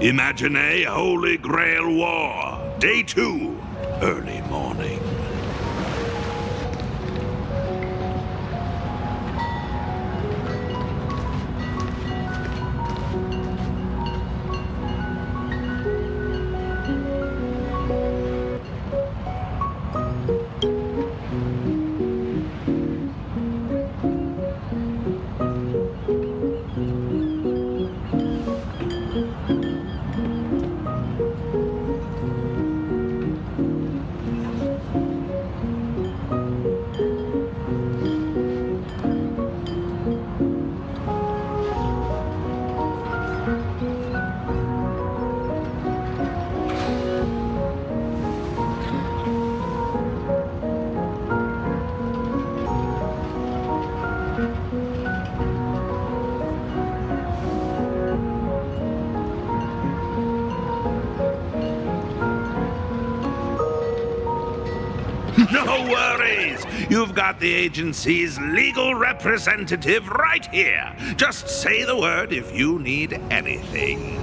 Imagenae Holy Grail War, Day 2, early morning. No worries! You've got the agency's legal representative right here. Just say the word if you need anything.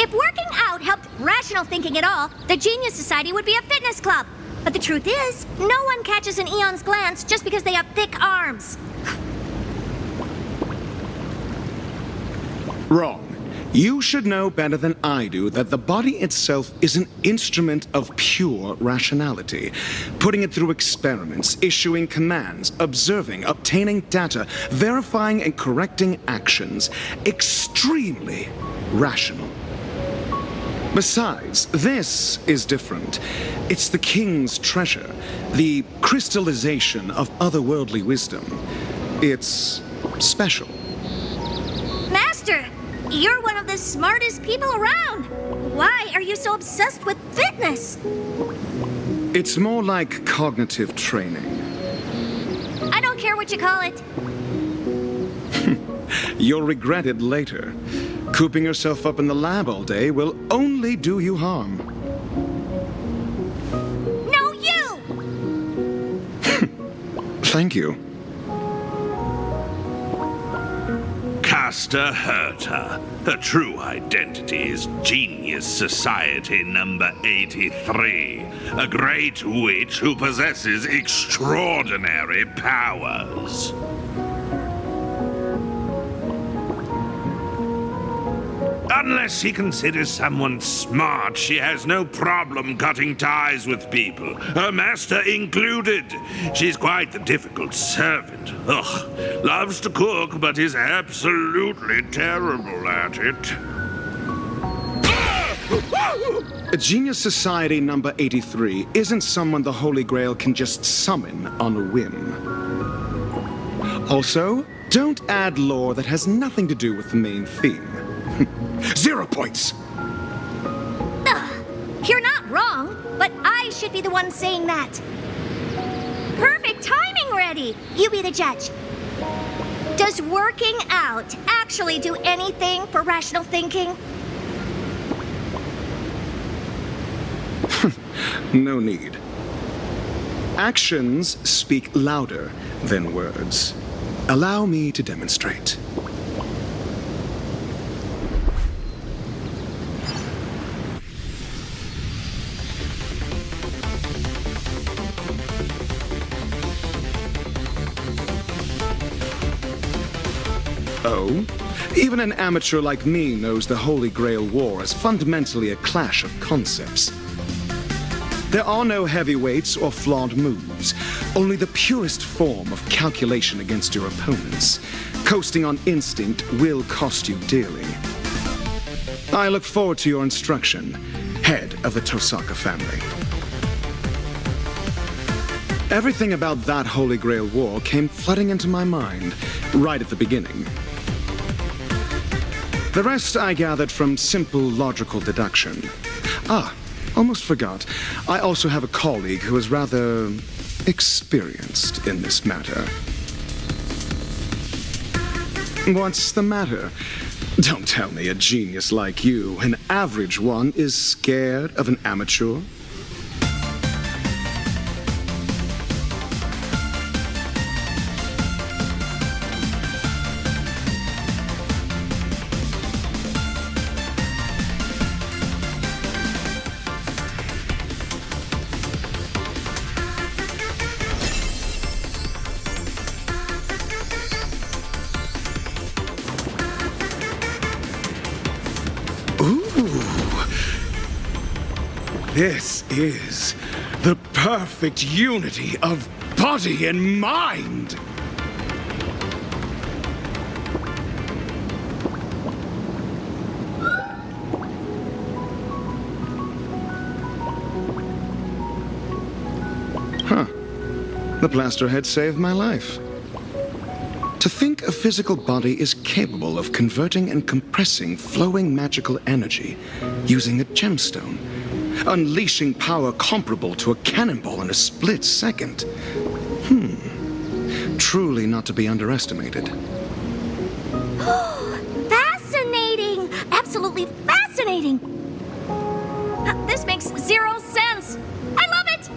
If working out helped rational thinking at all, the Genius Society would be a fitness club. But the truth is, no one catches an Eon's glance just because they have thick arms. Wrong. You should know better than I do that the body itself is an instrument of pure rationality. Putting it through experiments, issuing commands, observing, obtaining data, verifying and correcting actions. Extremely rational. Besides, this is different. It's the king's treasure, the crystallization of otherworldly wisdom. It's special. Master, you're one of the smartest people around. Why are you so obsessed with fitness? It's more like cognitive training. I don't care what you call it. You'll regret it later. Cooping yourself up in the lab all day will only do you harm. No, you! Thank you. Caster Herta. Her true identity is Genius Society number 83, a great witch who possesses extraordinary powers. Unless she considers someone smart, she has no problem cutting ties with people, her master included. She's quite the difficult servant. Ugh, loves to cook, but is absolutely terrible at it. A Genius Society number 83 isn't someone the Holy Grail can just summon on a whim. Also, don't add lore that has nothing to do with the main theme. 0 points! Ugh, you're not wrong, but I should be the one saying that. Perfect timing, Reddy. You be the judge. Does working out actually do anything for rational thinking? No need. Actions speak louder than words. Allow me to demonstrate. Oh? Even an amateur like me knows the Holy Grail War is fundamentally a clash of concepts. There are no heavyweights or flawed moves, only the purest form of calculation against your opponents. Coasting on instinct will cost you dearly. I look forward to your instruction, head of the Tosaka family. Everything about that Holy Grail War came flooding into my mind, right at the beginning. The rest I gathered from simple logical deduction. Ah, almost forgot. I also have a colleague who is rather experienced in this matter. What's the matter? Don't tell me a genius like you, an average one, is scared of an amateur. This is the perfect unity of body and mind. Huh. The plaster head saved my life. To think a physical body is capable of converting and compressing flowing magical energy using a gemstone, unleashing power comparable to a cannonball in a split second. Truly not to be underestimated. Fascinating! Absolutely fascinating! This makes zero sense. I love it!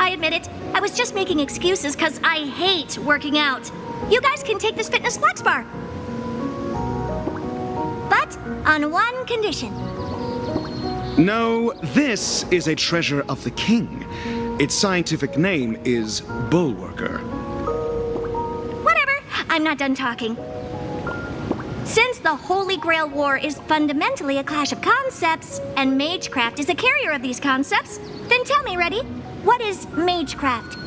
I admit it, I was just making excuses because I hate working out. You guys can take this fitness flex bar. But on one condition. No, this is a treasure of the king. Its scientific name is Bulwarker. Whatever, I'm not done talking. Since the Holy Grail War is fundamentally a clash of concepts, and Magecraft is a carrier of these concepts, then tell me, Reddy, what is Magecraft?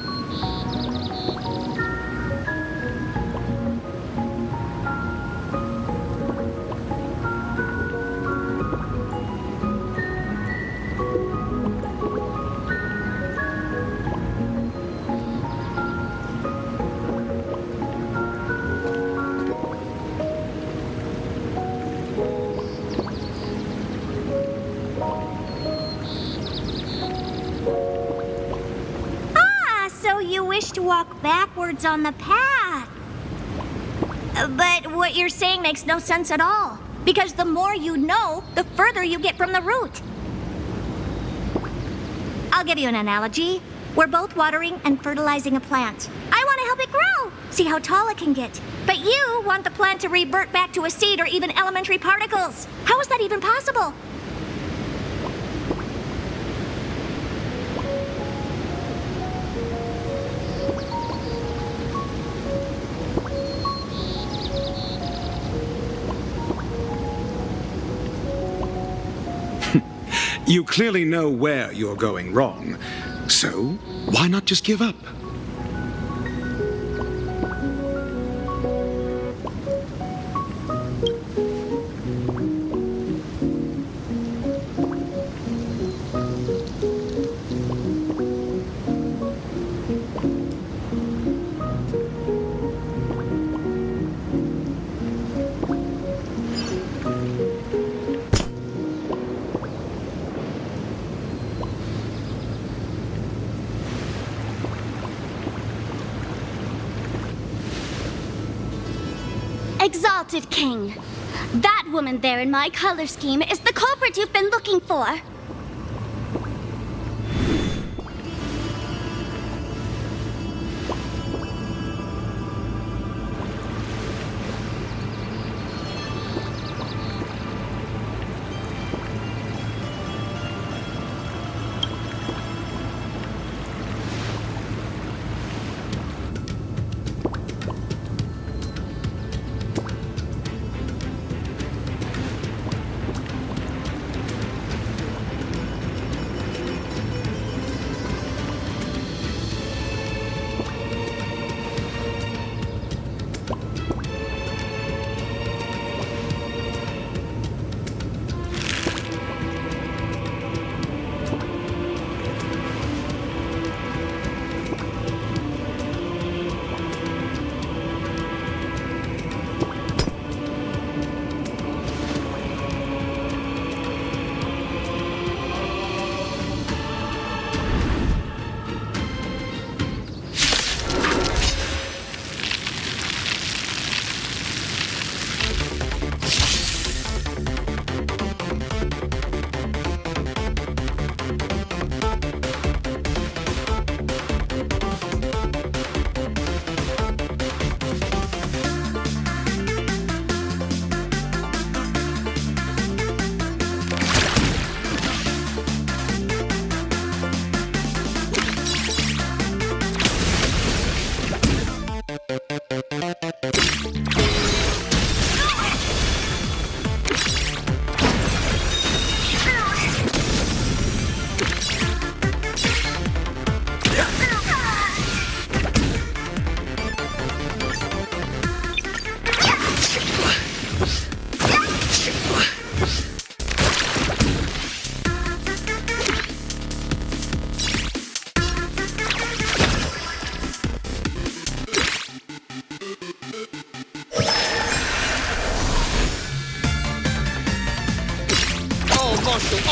To walk backwards on the path. But what you're saying makes no sense at all. Because the more you know, the further you get from the root. I'll give you an analogy. We're both watering and fertilizing a plant. I want to help it grow, see how tall it can get. But you want the plant to revert back to a seed or even elementary particles. How is that even possible? You clearly know where you're going wrong. So, why not just give up? Exalted King, that woman there in my color scheme is the culprit you've been looking for.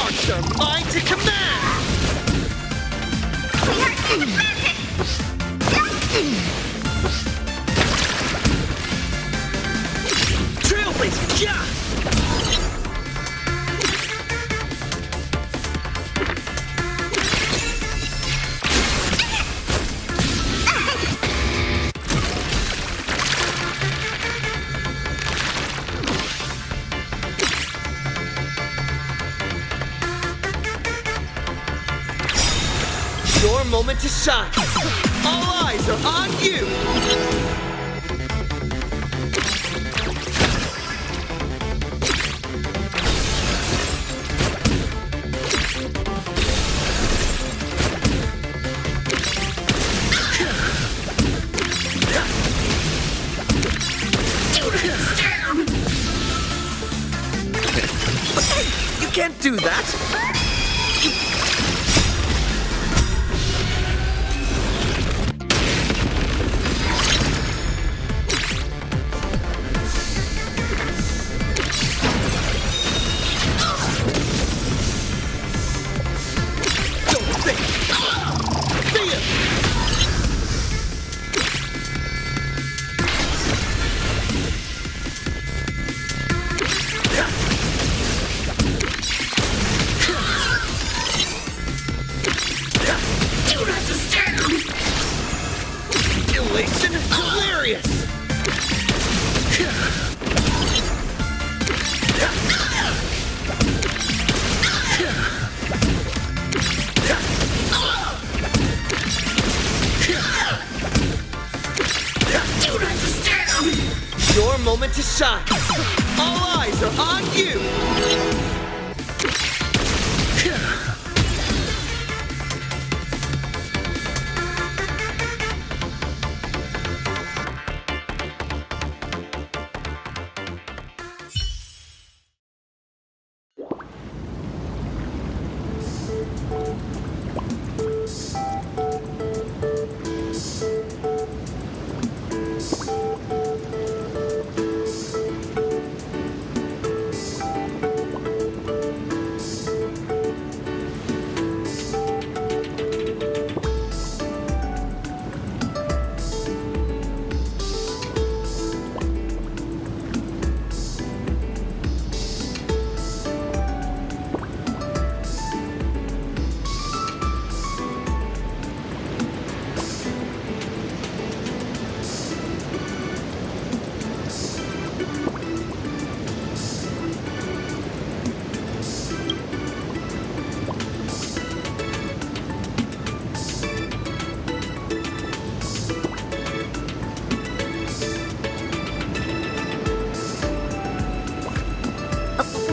Sparks are mine to command! We are independent! Trailblaze, yeah! Your moment to shine. All eyes are on you. You can't do that. Hilarious! Your moment to shine. All eyes are on you.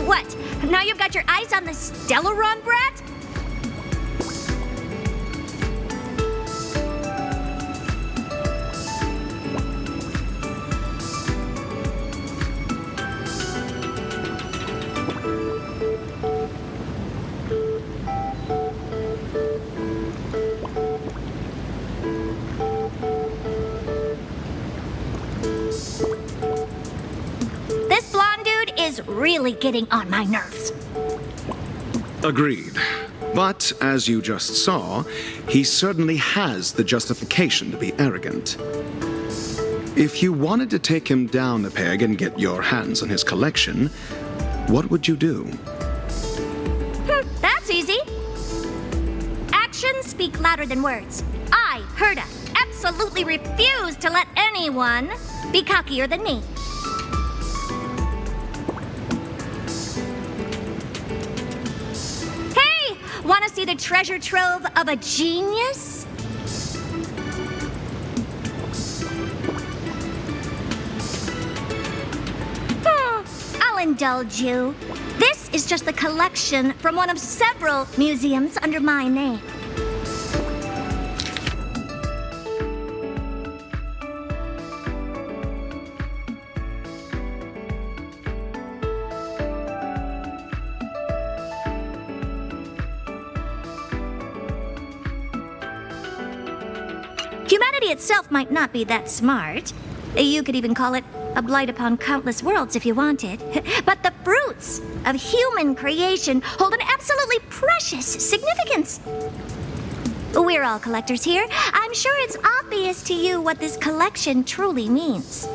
What? Now you've got your eyes on the Stellaron brat? This blonde dude is really getting on my nerves. Agreed. But, as you just saw, he certainly has the justification to be arrogant. If you wanted to take him down a peg and get your hands on his collection, what would you do? That's easy. Actions speak louder than words. I, Herda, absolutely refuse to let anyone be cockier than me. Hey, want to see the treasure trove of a genius? I'll indulge you. This is just a collection from one of several museums under my name. Humanity itself might not be that smart. You could even call it a blight upon countless worlds if you wanted. But the fruits of human creation hold an absolutely precious significance. We're all collectors here. I'm sure it's obvious to you what this collection truly means.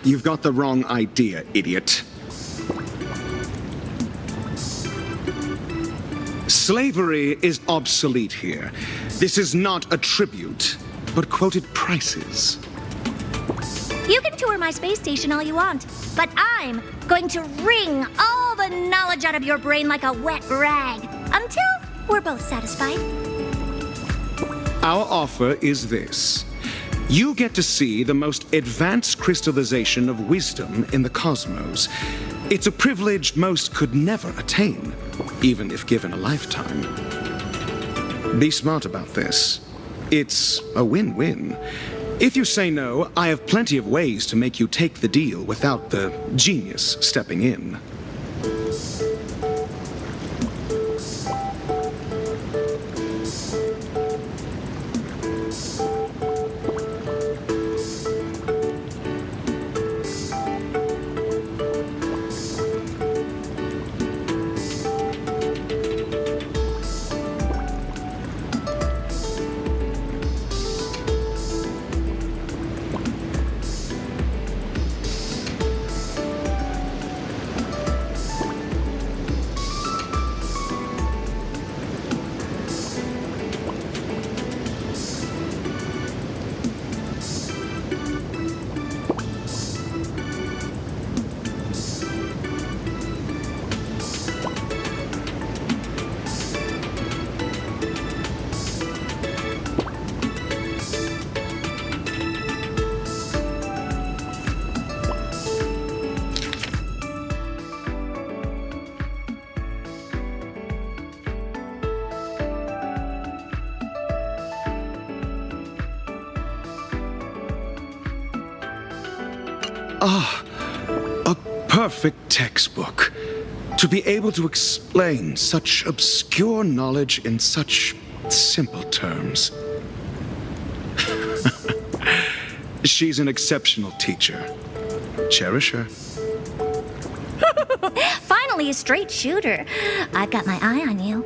You've got the wrong idea, idiot. Slavery is obsolete here. This is not a tribute, but quoted prices. You can tour my space station all you want, but I'm going to wring all the knowledge out of your brain like a wet rag until we're both satisfied. Our offer is this. You get to see the most advanced crystallization of wisdom in the cosmos. It's a privilege most could never attain, even if given a lifetime. Be smart about this. It's a win-win. If you say no, I have plenty of ways to make you take the deal without the genius stepping in. A perfect textbook. To be able to explain such obscure knowledge in such simple terms. She's an exceptional teacher. Cherish her. Finally, a straight shooter. I've got my eye on you.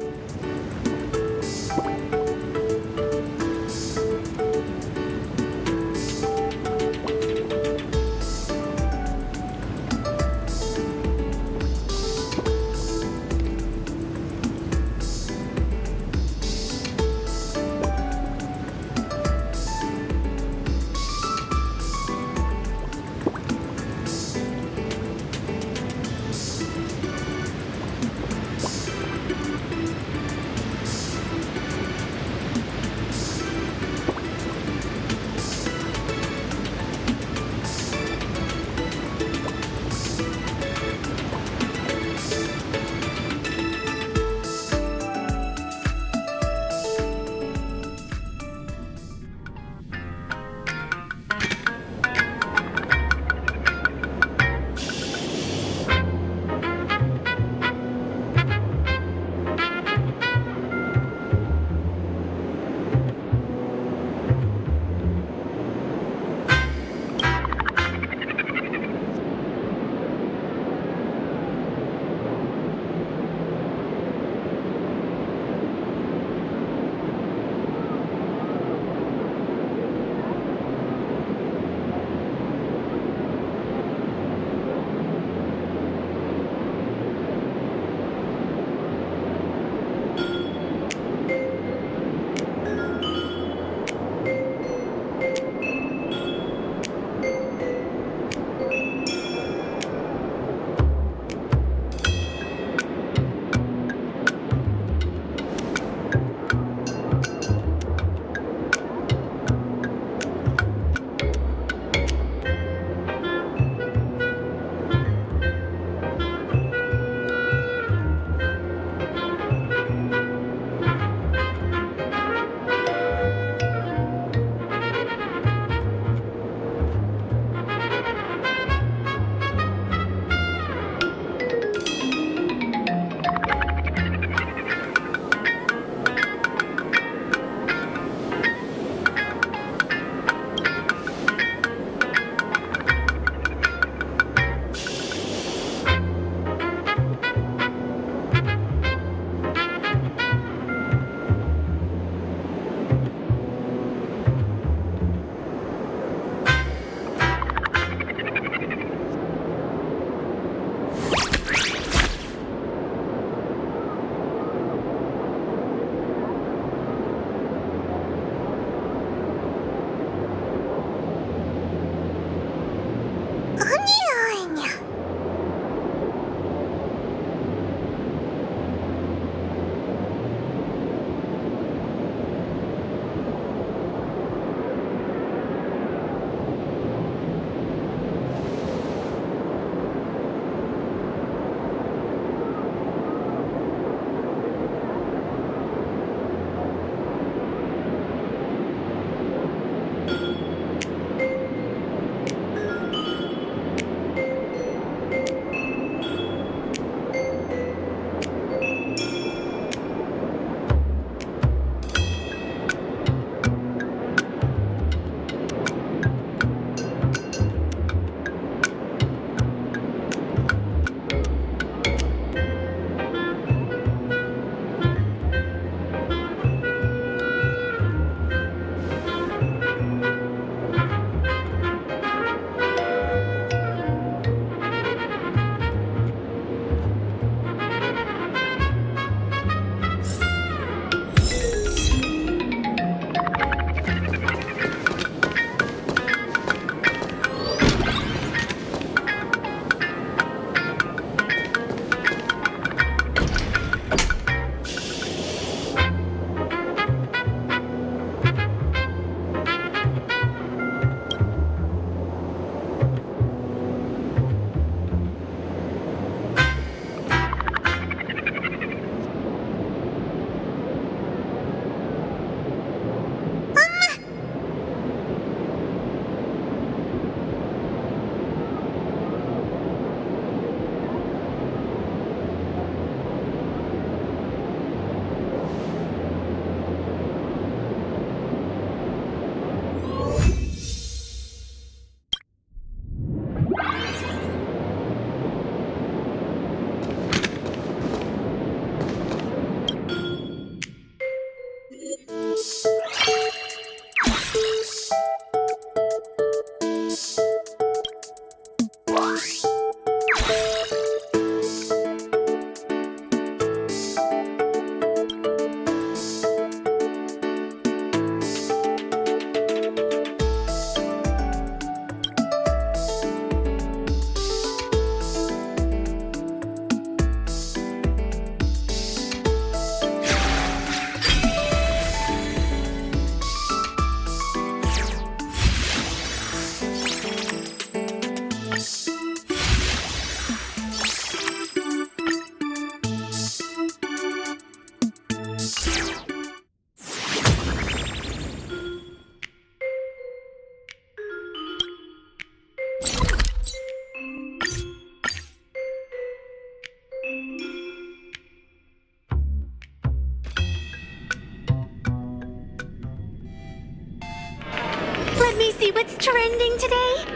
See what's trending today?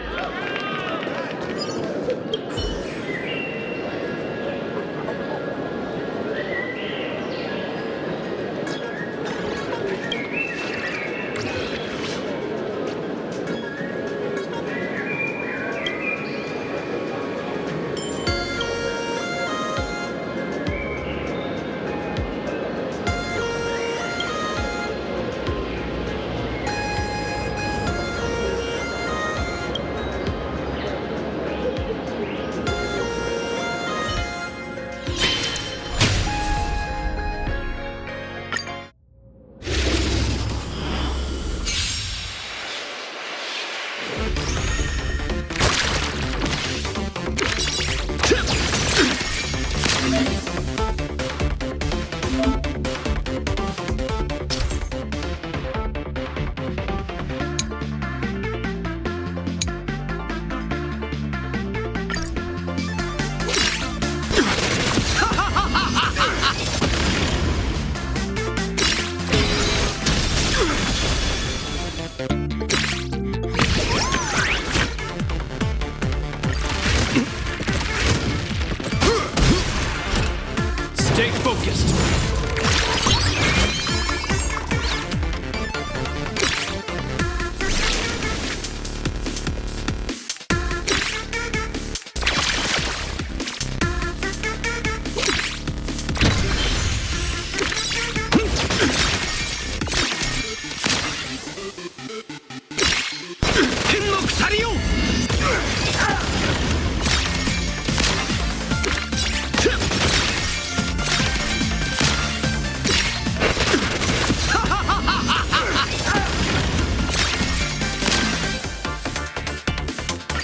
Stay focused.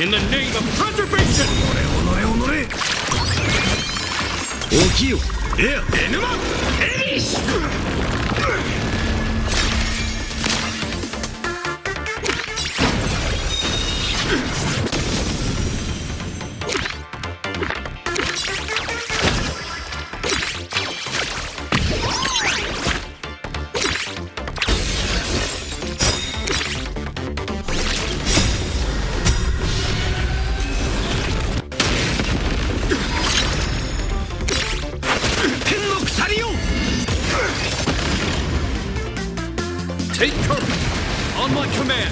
In the name of preservation! 起きよ。N マエリス。Take cover! On my command!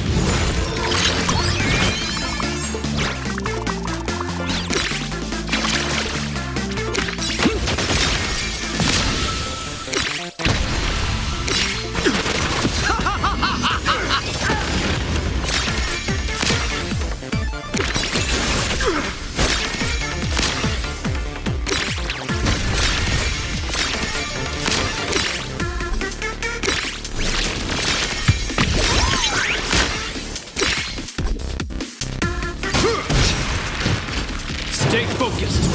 Stay focused!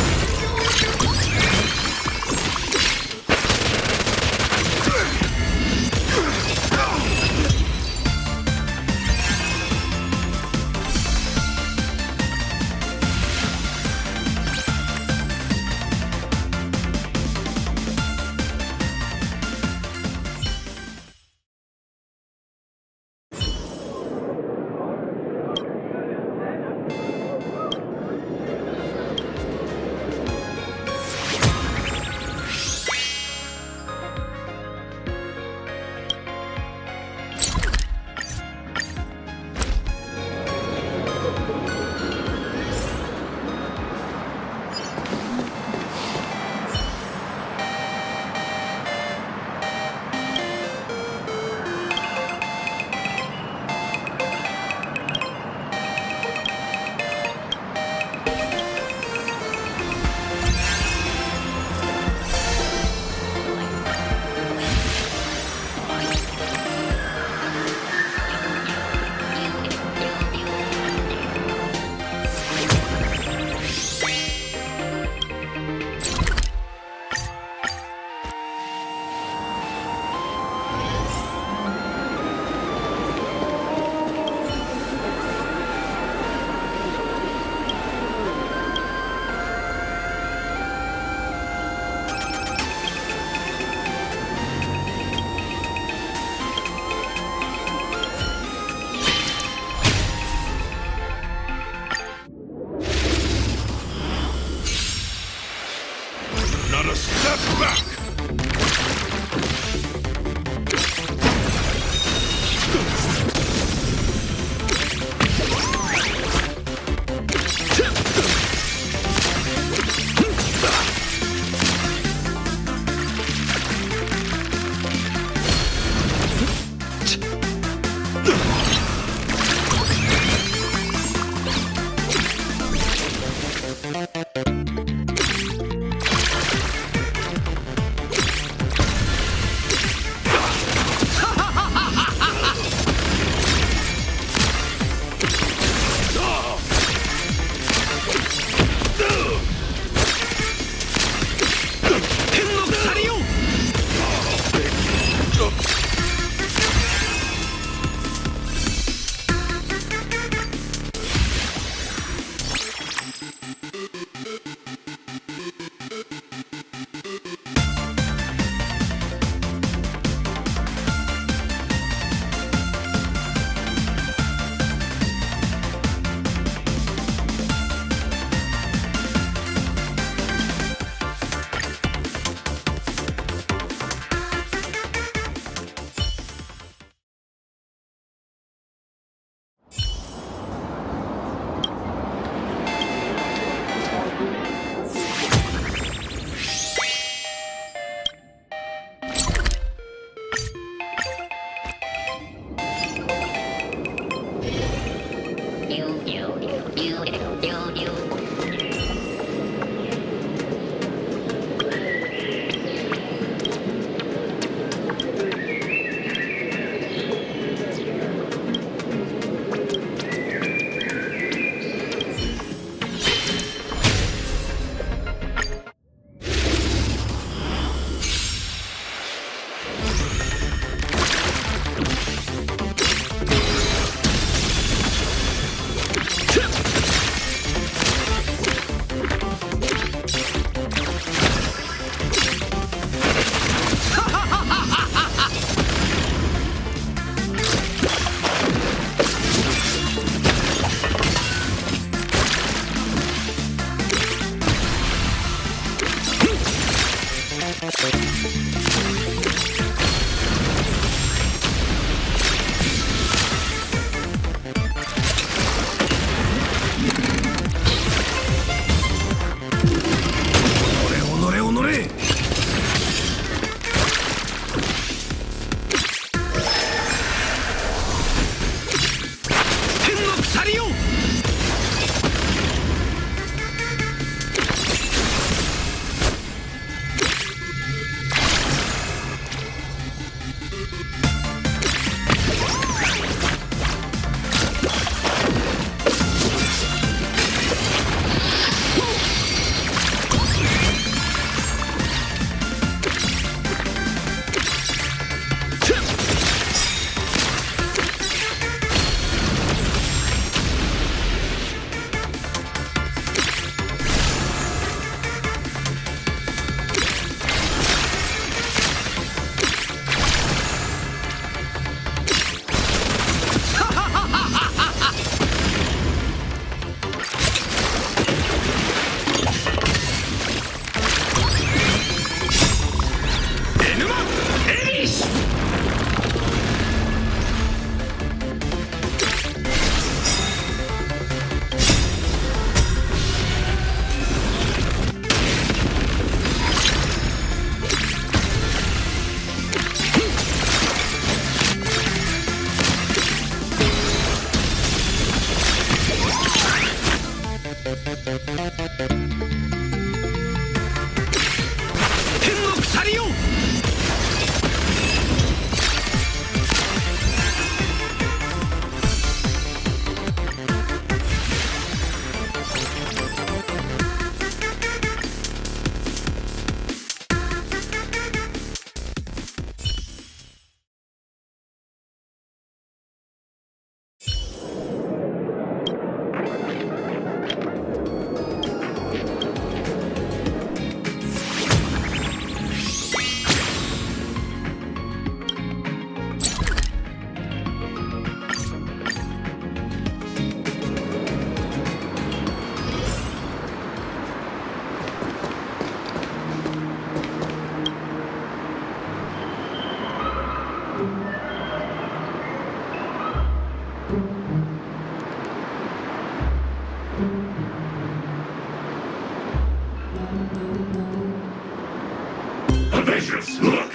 Avengers, look!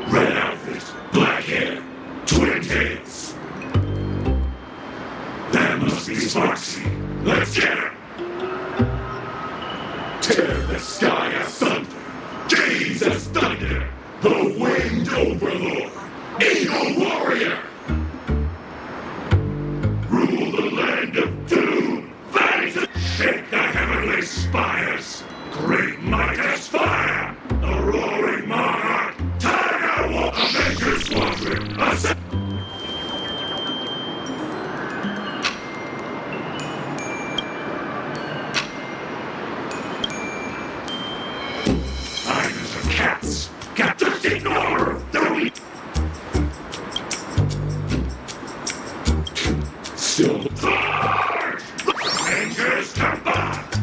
Red outfit, black hair, twin tails. That must be Sparksy. Let's get her! Tear the sky asunder! Gaze as thunder! The winged overlord! Eagle warrior! Rule the land of doom! Fight! Shake the heavenly spires! Great might as fire! The roaring monarch! Tiger Wolf! Avengers Squadron! Tigers and cats! Captors ignore! Don't eat! Still charge! Avengers come back!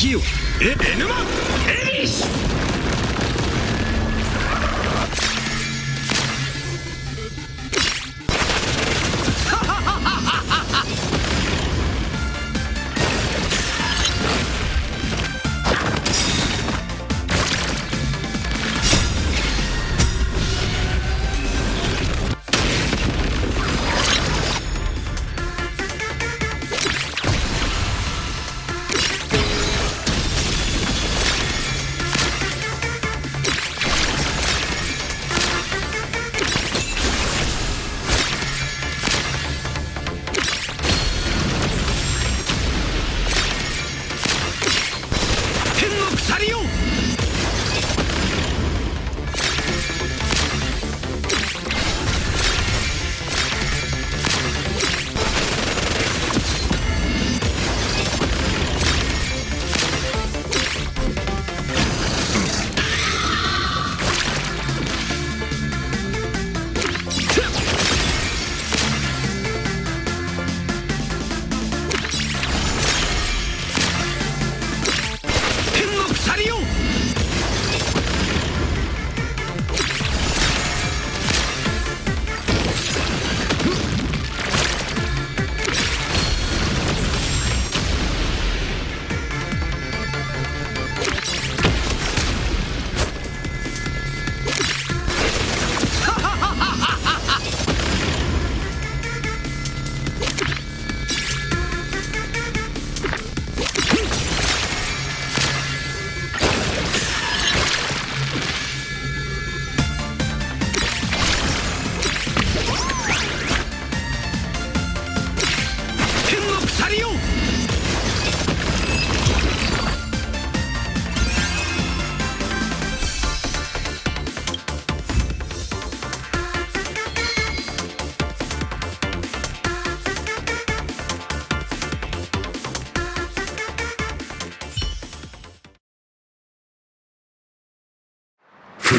火を。エヌマエリス。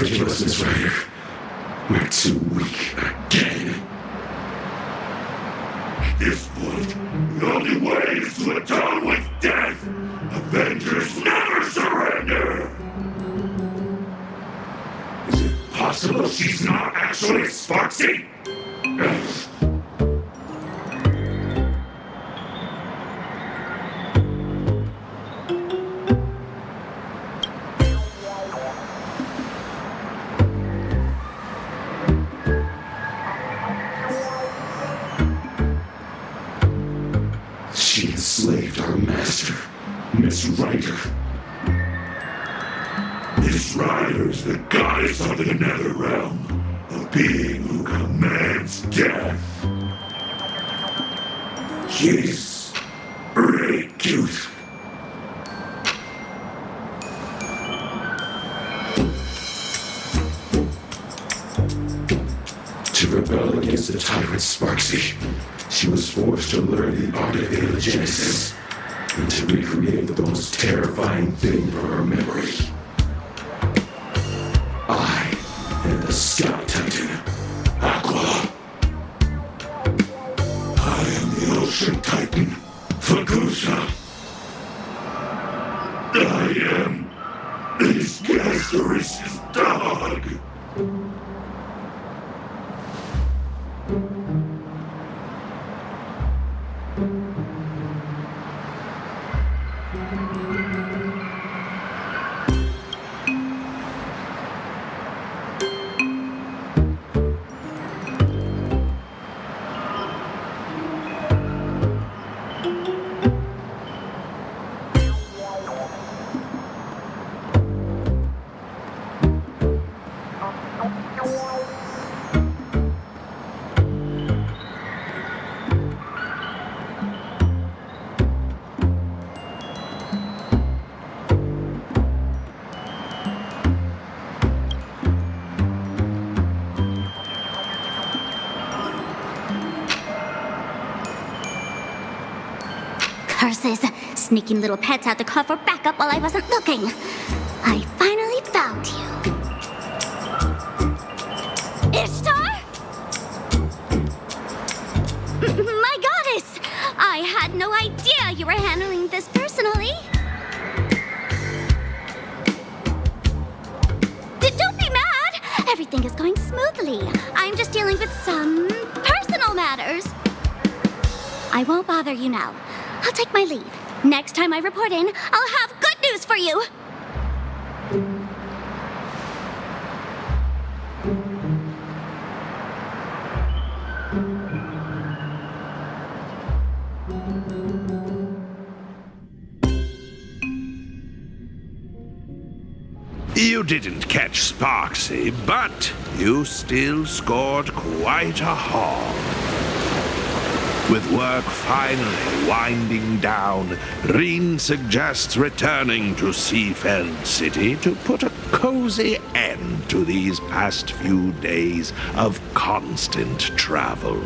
Forgive us, Miss Ryder. We're too weak again. At this point, the only way is to atone with death. Avengers never surrender. Is it possible she's not actually Sparksy? She enslaved our master, Miss Ryder. Miss Ryder's the goddess of the nether realm, a being who commands death. She's really cute. To rebel against the tyrant Sparksy, she was forced to learn the art of Imagenae and to recreate the most terrifying thing from her memory. I am the Sky Titan, Aqua. I am the Ocean Titan, Fagusa. I am this Gastorish's dog. Curses! Sneaking little pets out to call for backup while I wasn't looking. I finally found you. Ishtar? My goddess! I had no idea you were handling this personally. everything is going smoothly. I'm just dealing with some personal matters. I won't bother you now. I'll take my leave. Next time I report in, I'll have good news for you. You didn't catch Sparksy, but you still scored quite a haul. With work finally winding down, Reen suggests returning to Seafeld City to put a cozy end to these past few days of constant travel.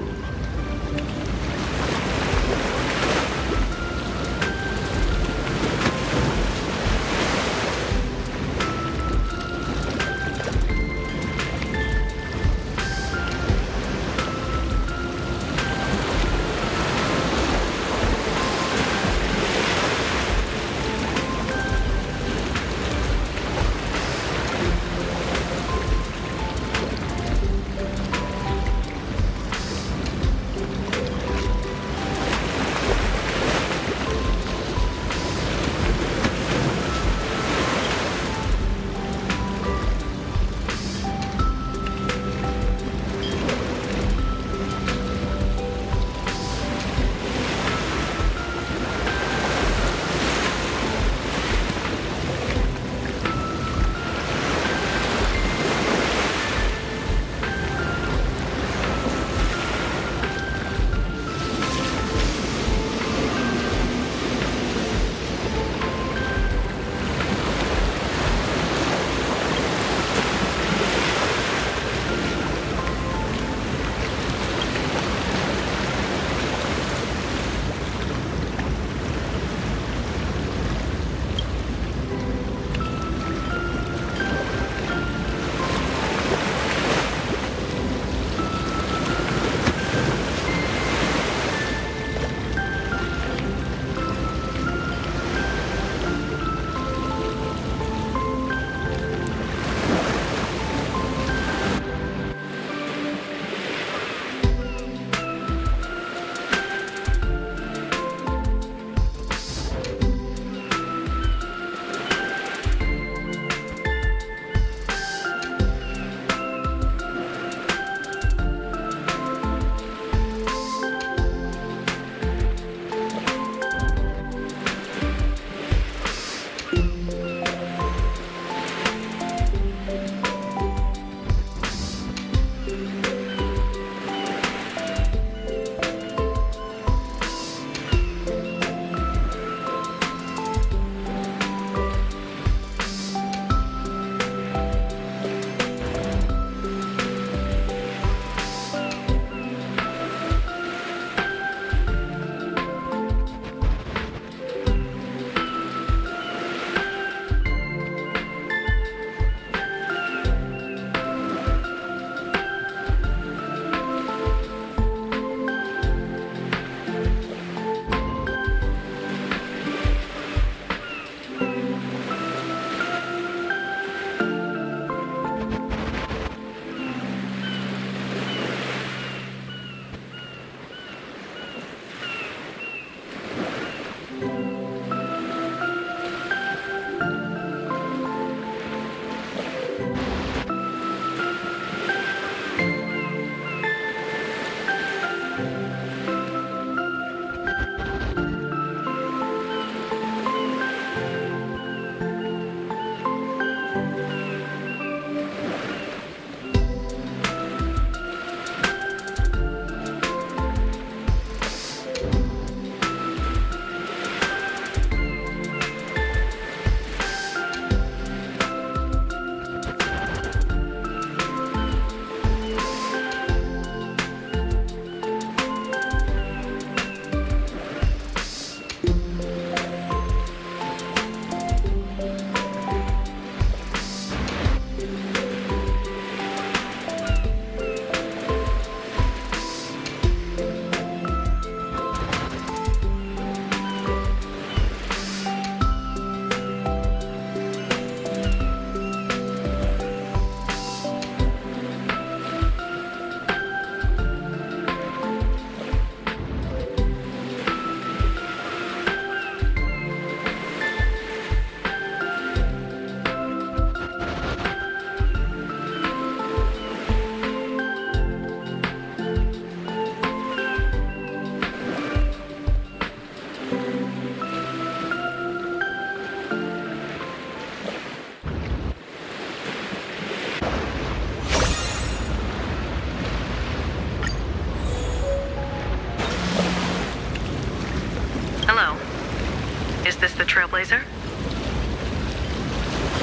Trailblazer?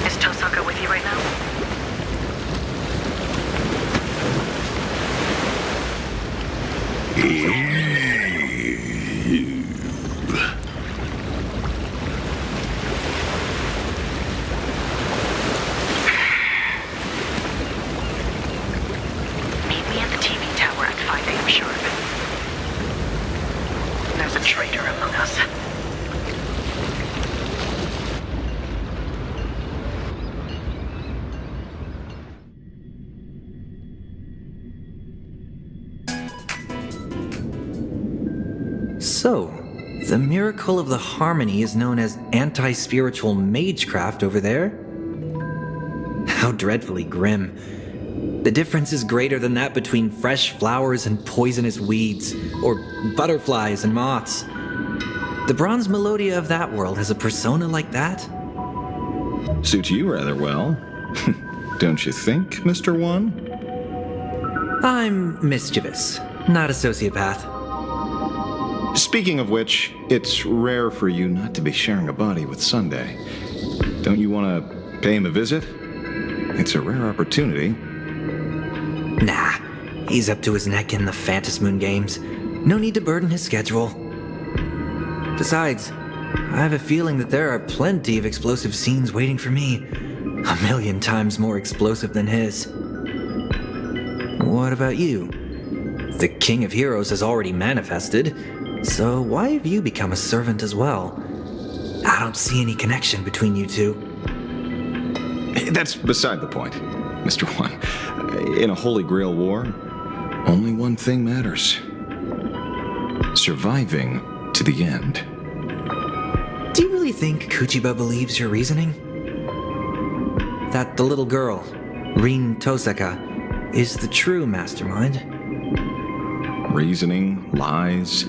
Is Tosaka with you right now? Meet me at the TV tower at 5 a.m. sharp. There's a traitor among us. So, the miracle of the harmony is known as anti-spiritual magecraft over there? How dreadfully grim. The difference is greater than that between fresh flowers and poisonous weeds, or butterflies and moths. The bronze melodia of that world has a persona like that? Suits you rather well. Don't you think, Mr. One? I'm mischievous, not a sociopath. Speaking of which, it's rare for you not to be sharing a body with Sunday. Don't you want to pay him a visit? It's a rare opportunity. Nah, he's up to his neck in the Phantasmoon games. No need to burden his schedule. Besides, I have a feeling that there are plenty of explosive scenes waiting for me. 1,000,000 times more explosive than his. What about you? The King of Heroes has already manifested, so why have you become a servant as well? I don't see any connection between you two. That's beside the point, Mr. One. In a Holy Grail War, only one thing matters. Surviving to the end. Do you really think Kuchiba believes your reasoning? That the little girl, Rin Tosaka, is the true mastermind? Reasoning, lies,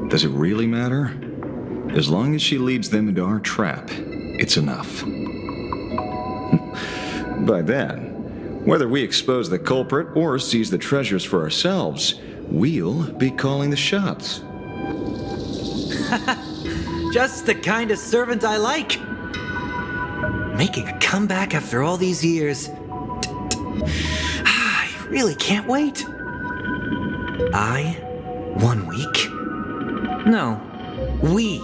does it really matter? As long as she leads them into our trap, it's enough. By then, whether we expose the culprit or seize the treasures for ourselves, we'll be calling the shots. Just the kind of servant I like. Making a comeback after all these years. I really can't wait. 1 week? No, we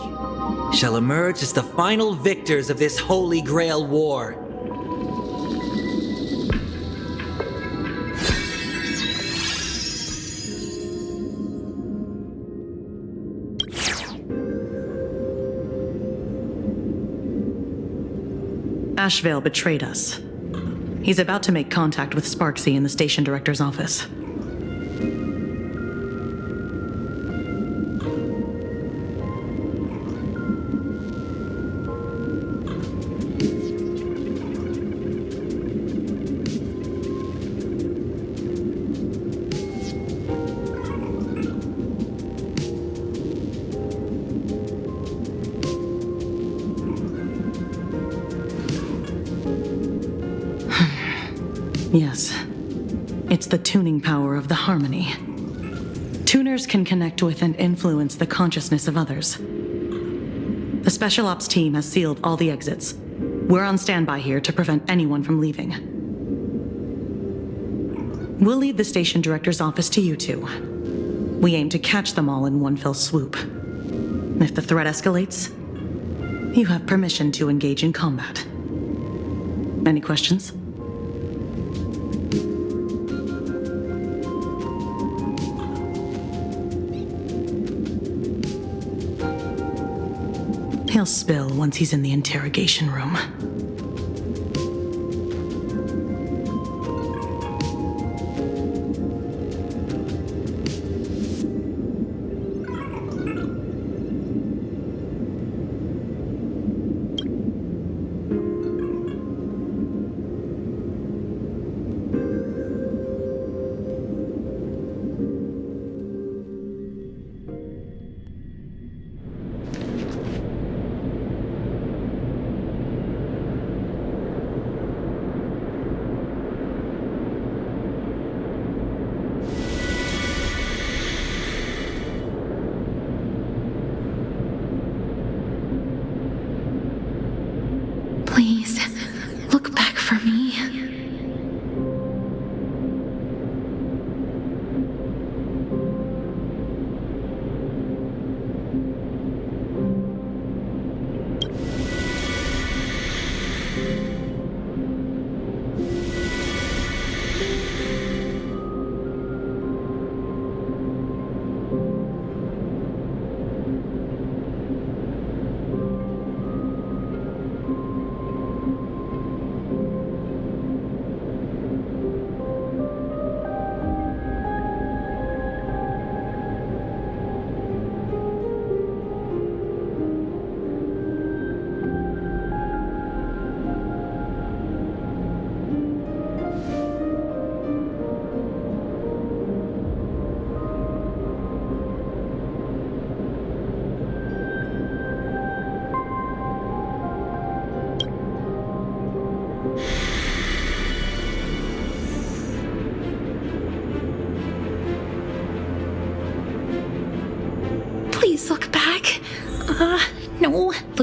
shall emerge as the final victors of this Holy Grail War. Ashvale betrayed us. He's about to make contact with Sparksy in the station director's office. Yes. It's the tuning power of the harmony. Tuners can connect with and influence the consciousness of others. The Special Ops team has sealed all the exits. We're on standby here to prevent anyone from leaving. We'll leave the station director's office to you two. We aim to catch them all in one fell swoop. If the threat escalates, you have permission to engage in combat. Any questions? He'll spill once he's in the interrogation room.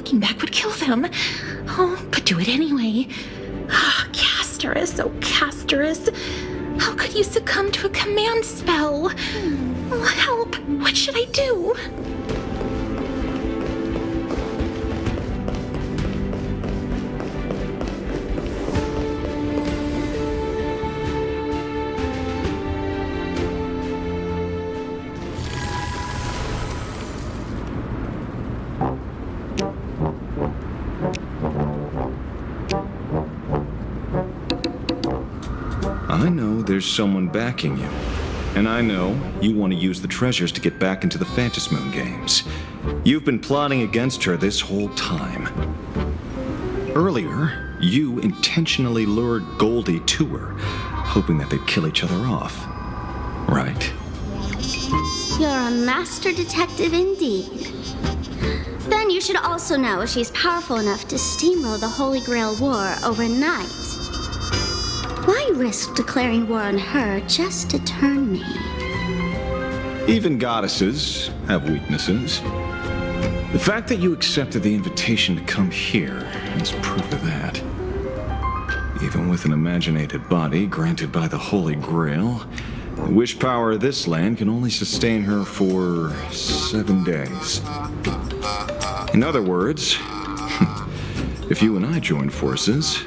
looking back would kill them. Oh, but do it anyway. Ah, Castorus, oh Castorus. How could you succumb to a command spell? Oh, help! What should I do? I know there's someone backing you. And I know you want to use the treasures to get back into the Phantasmoon games. You've been plotting against her this whole time. Earlier, you intentionally lured Goldie to her, hoping that they'd kill each other off. Right? You're a master detective indeed. Then you should also know she's powerful enough to steamroll the Holy Grail War overnight. Why risk declaring war on her just to turn me? Even goddesses have weaknesses. The fact that you accepted the invitation to come here is proof of that. Even with an imaginated body granted by the Holy Grail, the wish power of this land can only sustain her for 7 days. In other words, if you and I join forces,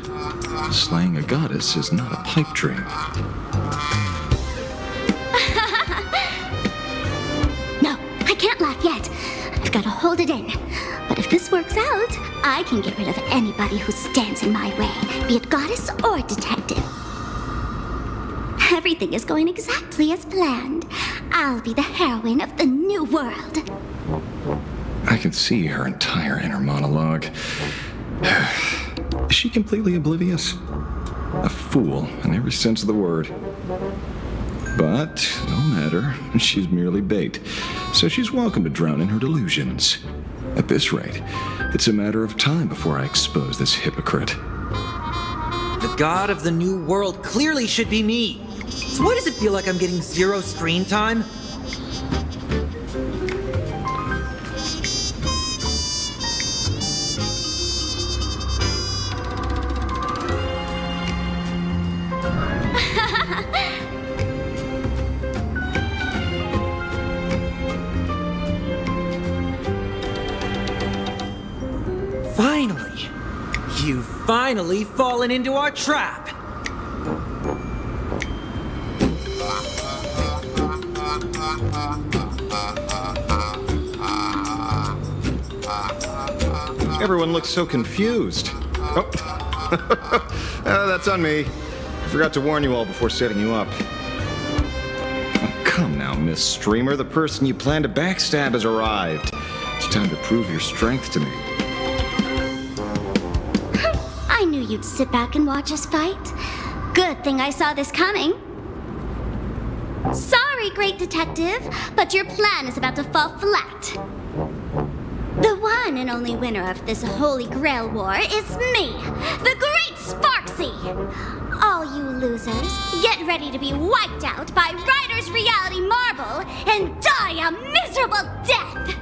slaying a goddess is not a pipe dream. No, I can't laugh yet. I've got to hold it in. But if this works out, I can get rid of anybody who stands in my way, be it goddess or detective. Everything is going exactly as planned. I'll be the heroine of the new world. I can see her entire inner monologue. Is she completely oblivious? A fool in every sense of the word. But no matter, she's merely bait, so she's welcome to drown in her delusions. At this rate, it's a matter of time before I expose this hypocrite. The god of the new world clearly should be me. So why does it feel like I'm getting 0 screen time? Finally! You've finally fallen into our trap! Everyone looks so confused. Oh, that's on me. I forgot to warn you all before setting you up. Oh, come now, Miss Streamer. The person you plan to backstab has arrived. It's time to prove your strength to me. I knew you'd sit back and watch us fight. Good thing I saw this coming. Sorry, great detective, but your plan is about to fall flat. The one and only winner of this Holy Grail War is me, the Great Sparksy! All you losers, get ready to be wiped out by Ryder's Reality Marble and die a miserable death!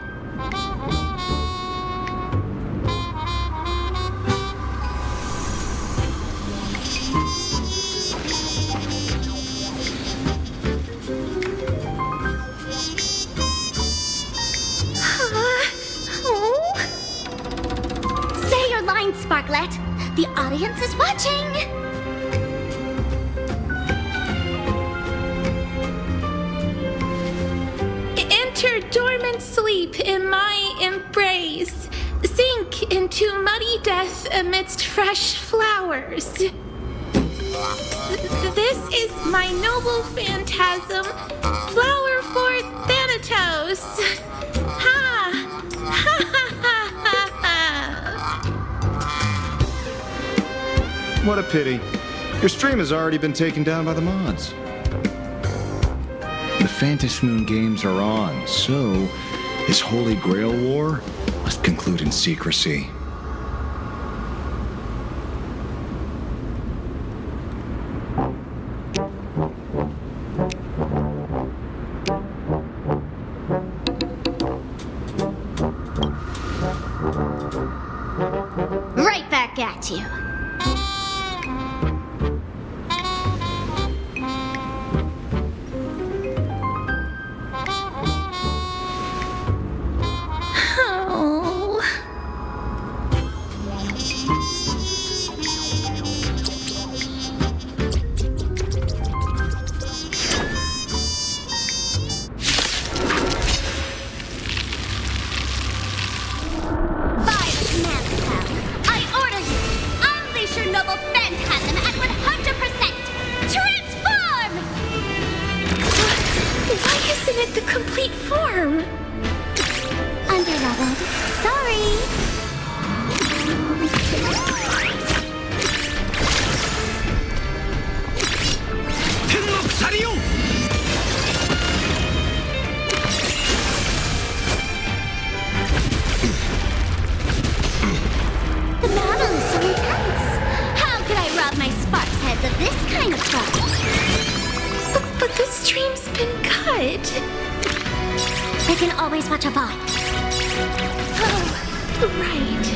Sparklet, the audience is watching! Enter dormant sleep in my embrace. Sink into muddy death amidst fresh flowers. This is my noble phantasm, flower for Thanatos. Ha! Ha ha ha ha ha! What a pity. Your stream has already been taken down by the mods. The Phantasmoon games are on, so this Holy Grail War must conclude in secrecy. arm. Underleveled. Sorry. The battle is so intense. How could I rob my Sparks heads of this kind of fun? But the stream's been cut. I can always watch a VOD. Oh, right.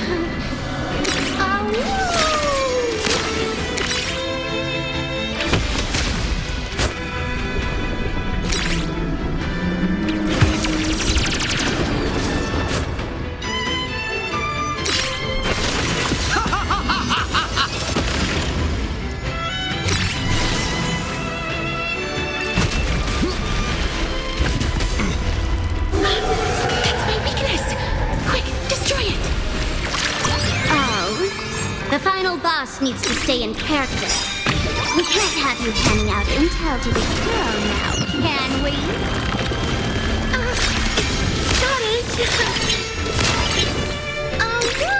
That's my weakness. Quick, destroy it. Oh, the final boss needs to stay in character. We can't have you handing out intel to the hero now, can we? Got it. Oh no!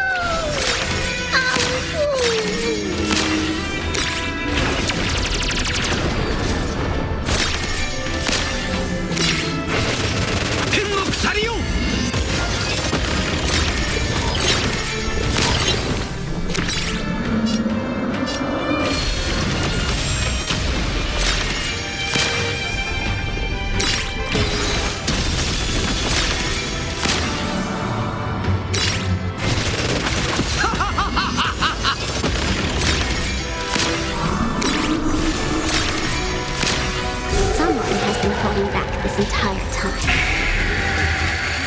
Someone has been holding back this entire time.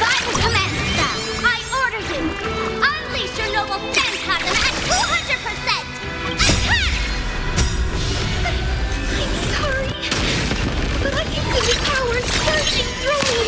Final command spell! I order you! Unleash your noble phantasm at 200%! Attack! I'm sorry, but I can feel the power surging through me.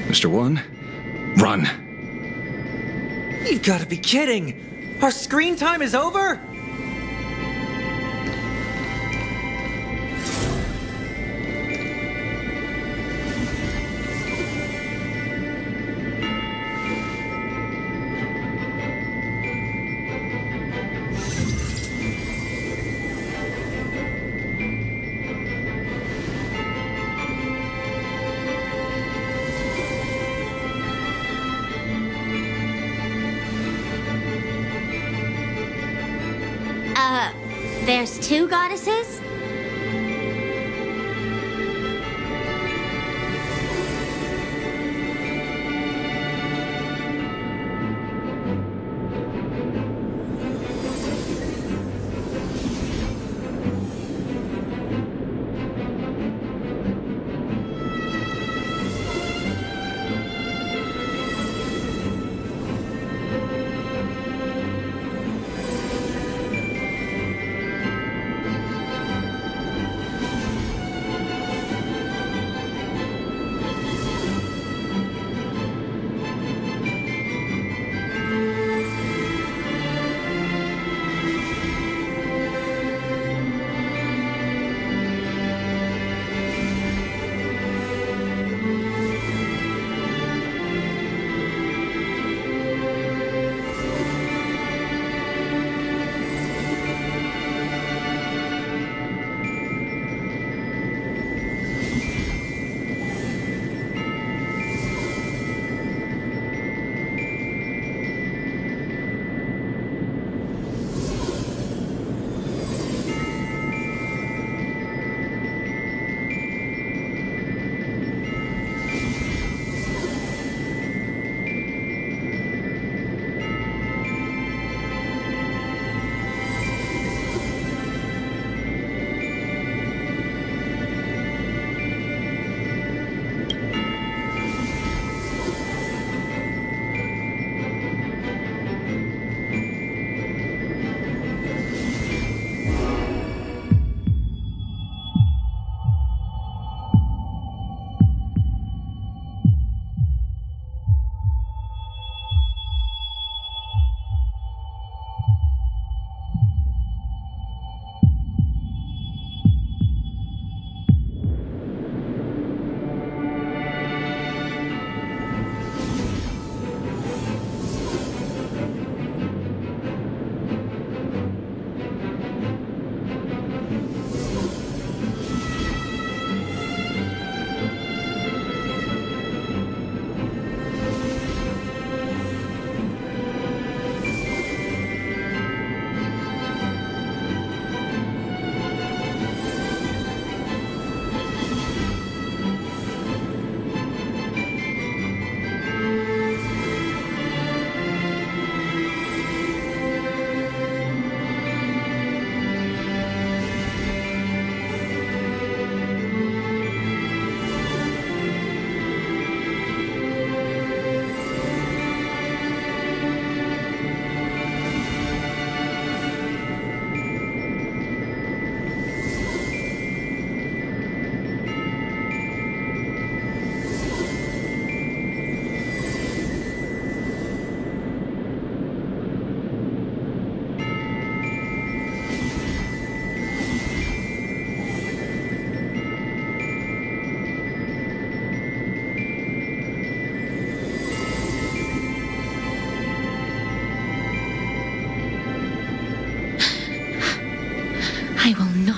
Mr. One, run. You've got to be kidding! Our screen time is over? There's two goddesses?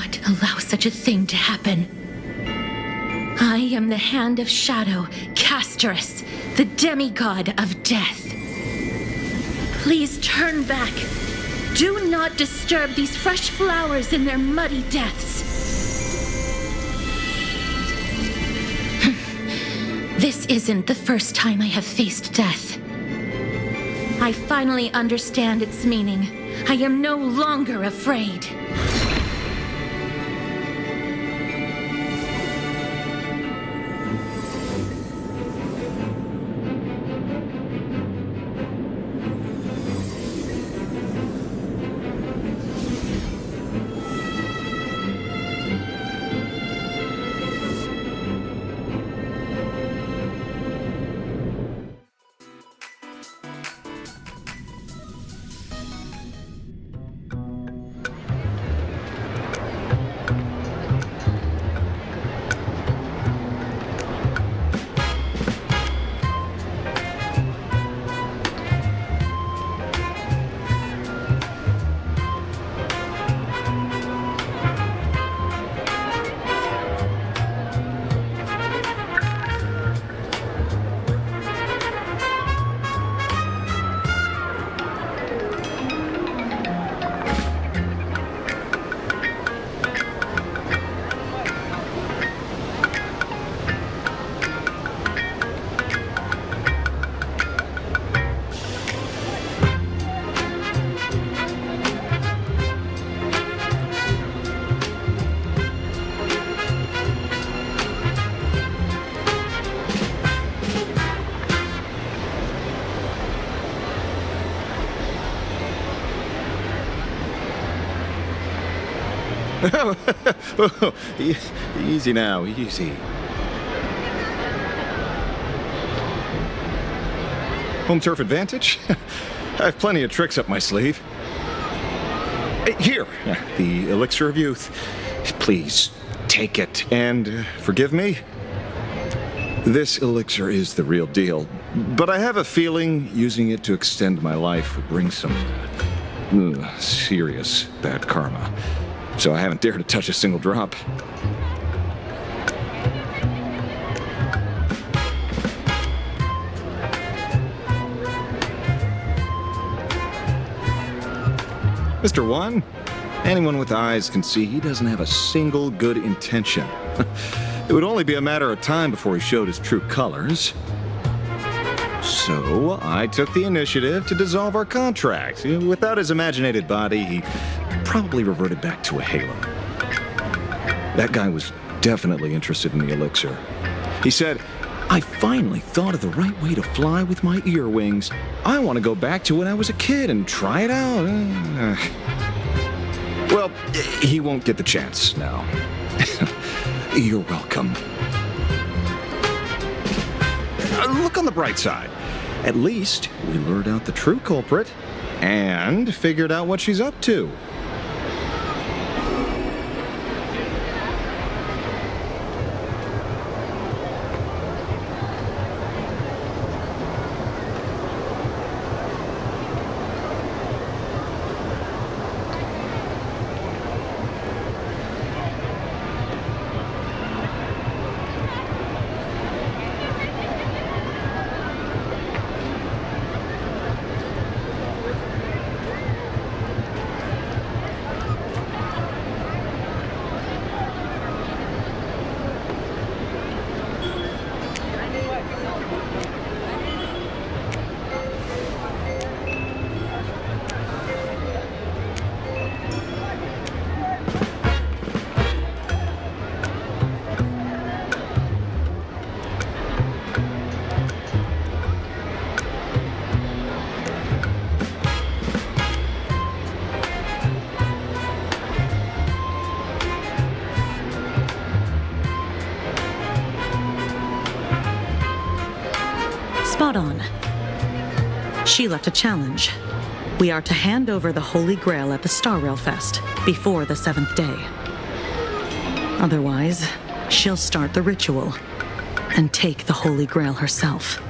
not allow such a thing to happen. I am the Hand of Shadow, Caelus, the demigod of death. Please turn back. Do not disturb these fresh flowers in their muddy deaths. This isn't the first time I have faced death. I finally understand its meaning. I am no longer afraid. Easy now, easy. Home turf advantage? I have plenty of tricks up my sleeve. Here, the elixir of youth. Please, take it and forgive me. This elixir is the real deal, but I have a feeling using it to extend my life would bring some serious bad karma. So I haven't dared to touch a single drop. Mr. One, anyone with eyes can see he doesn't have a single good intention. It would only be a matter of time before he showed his true colors. So I took the initiative to dissolve our contract. Without his imaginated body, he probably reverted back to a halo. That guy was definitely interested in the elixir. He said, I finally thought of the right way to fly with my ear wings. I want to go back to when I was a kid and try it out. Well, he won't get the chance now. You're welcome. Look on the bright side. At least we lured out the true culprit and figured out what she's up to. Spot on. She left a challenge. We are to hand over the Holy Grail at the Star Rail Fest before the 7th day. Otherwise, she'll start the ritual and take the Holy Grail herself.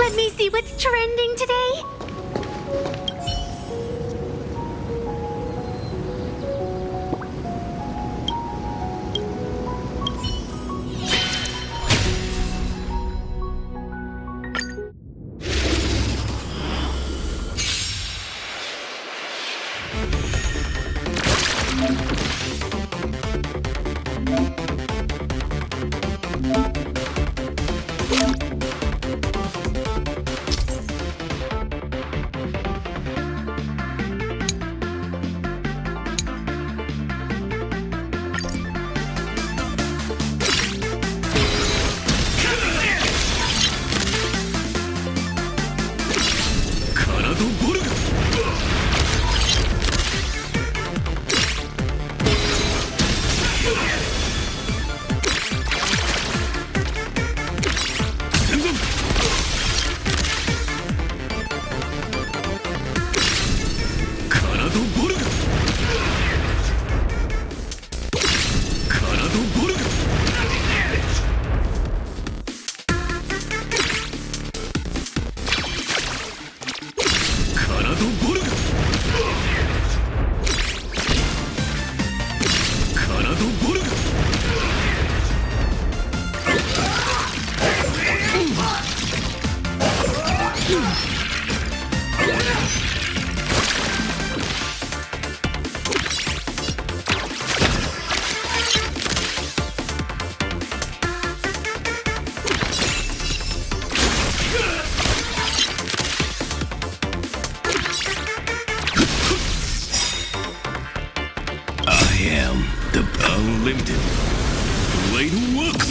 Let me see what's trending today. Unlimited. Blade works!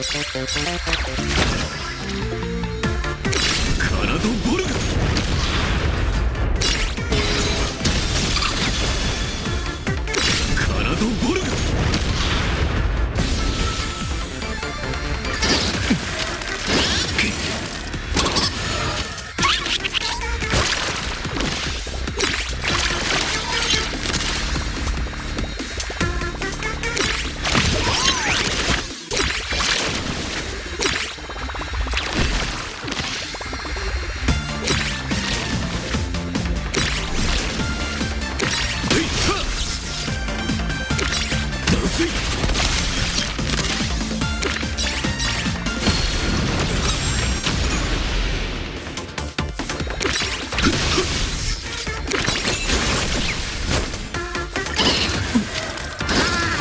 カラドボルガカラドボルガ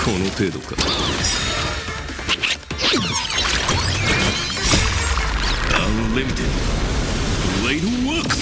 この程度か。Unlimited Blade Works。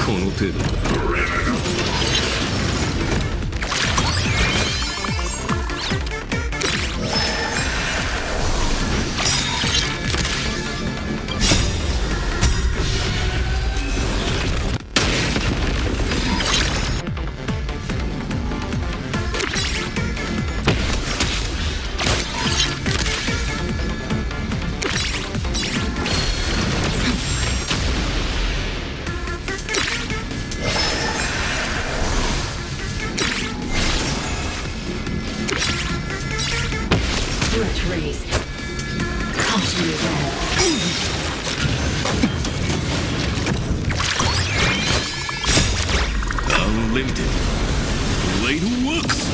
この程度だ。Unlimited Blade Works.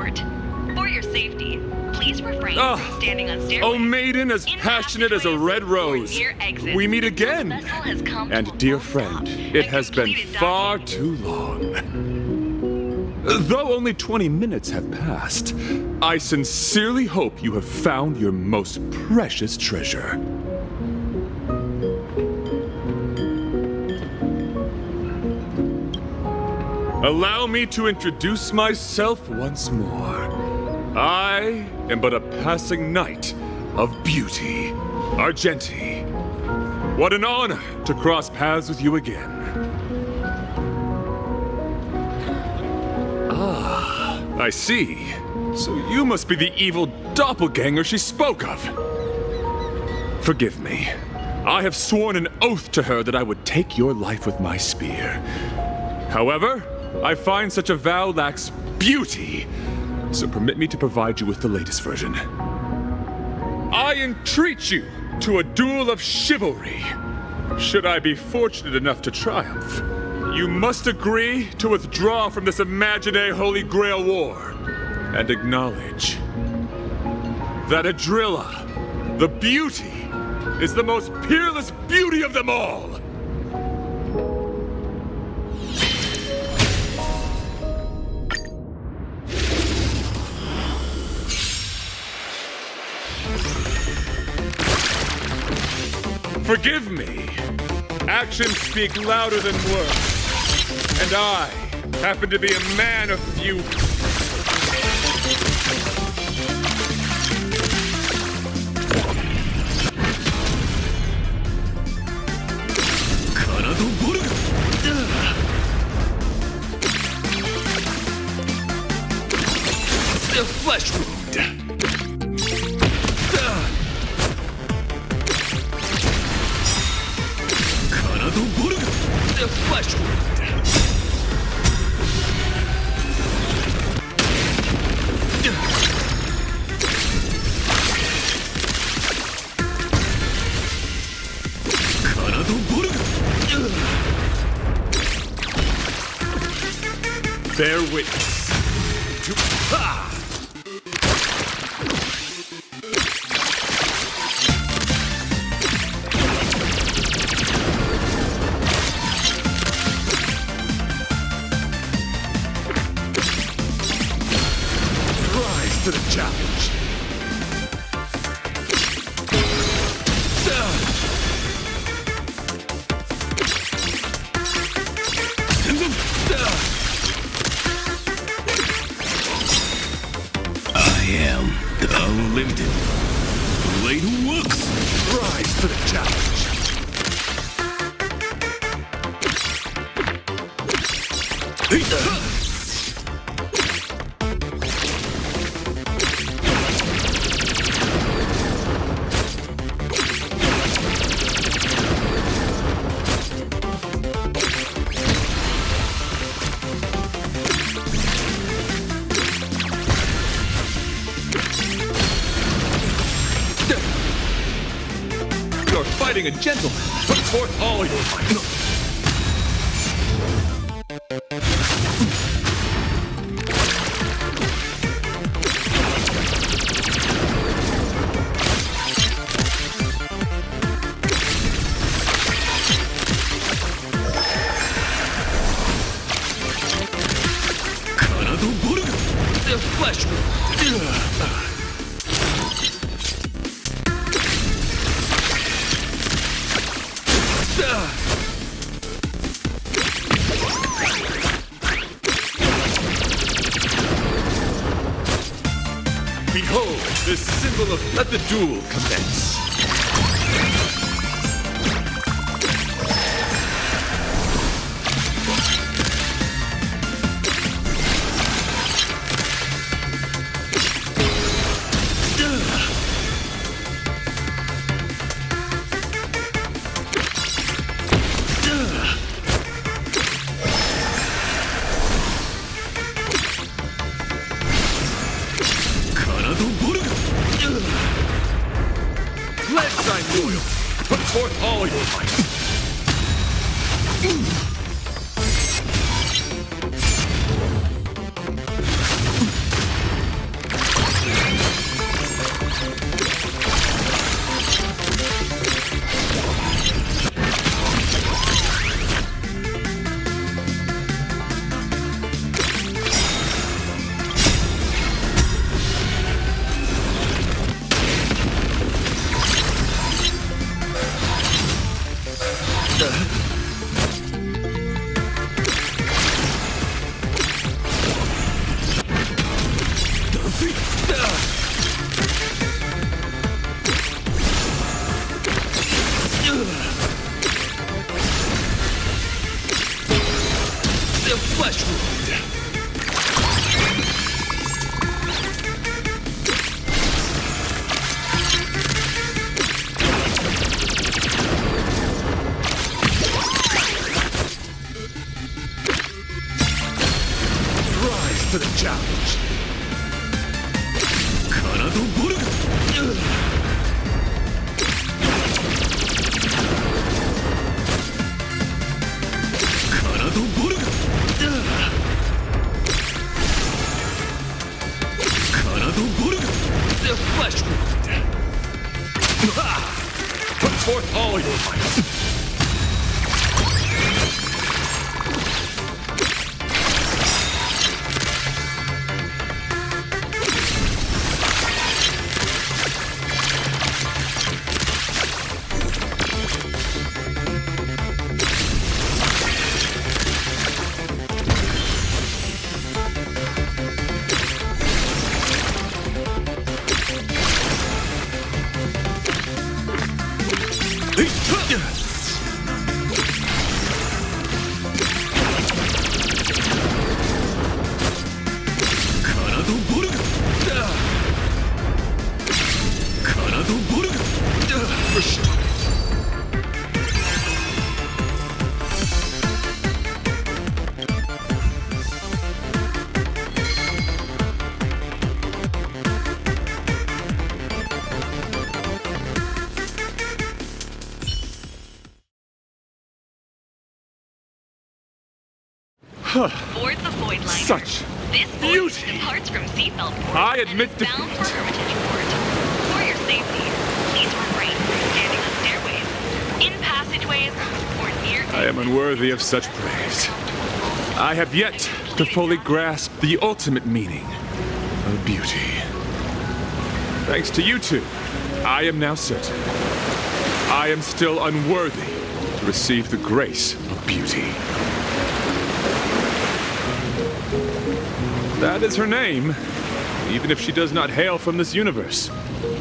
transport. For your safety, please refrain Ah, from standing on stairways. Oh, maiden as in passionate as a passageways, red or rose. near exits We meet until the again. vessel has come to a And dear full friend, stop it and has been completed far docking. too long. Though only 20 minutes have passed, I sincerely hope you have found your most precious treasure. Allow me to introduce myself once more. I am but a passing knight of beauty, Argenti. What an honor to cross paths with you again. Ah, I see. So you must be the evil doppelganger she spoke of. Forgive me. I have sworn an oath to her that I would take your life with my spear. However, I find such a vow lacks beauty, so permit me to provide you with the latest version. I entreat you to a duel of chivalry. Should I be fortunate enough to triumph, you must agree to withdraw from this Imagenae Holy Grail War and acknowledge that AdnGhry, the beauty, is the most peerless beauty of them all. Forgive me. Actions speak louder than words. And I happen to be a man of few. The flesh wound. The flesh wound. Bear witness to rise to the challenge. The unlimited blade works. Rise to the challenge. You're fighting a gentleman. Put forth all your might. The flesh wound. Behold, the symbol of let the duel commence. Pledge thy loyalty. Put forth all your might. The flesh wound. Put forth all your might. Board the Void Liner. Such This voyage beauty. departs from Seafeld Port I and admit is bound for defeat. Hermitage Port. For your safety, please refrain from standing on stairways, in passageways, or near I am unworthy of such praise. I have yet to fully grasp the ultimate meaning of beauty. Thanks to you two, I am now certain I am still unworthy to receive the grace of beauty. That is her name. Even if she does not hail from this universe,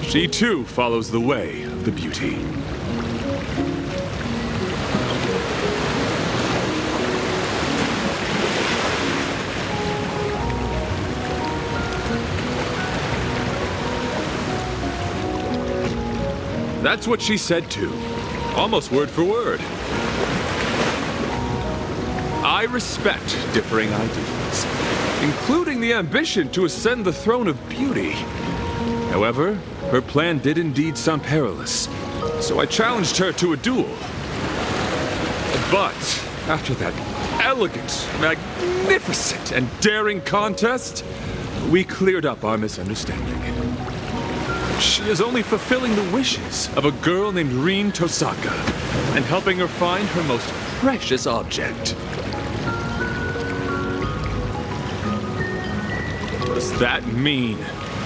she too follows the way of the beauty. That's what she said too, almost word for word. I respect differing ideas, including the ambition to ascend the throne of beauty. However, her plan did indeed sound perilous, so I challenged her to a duel. But after that elegant, magnificent, and daring contest, we cleared up our misunderstanding. She is only fulfilling the wishes of a girl named Rin Tosaka and helping her find her most precious object. Does that mean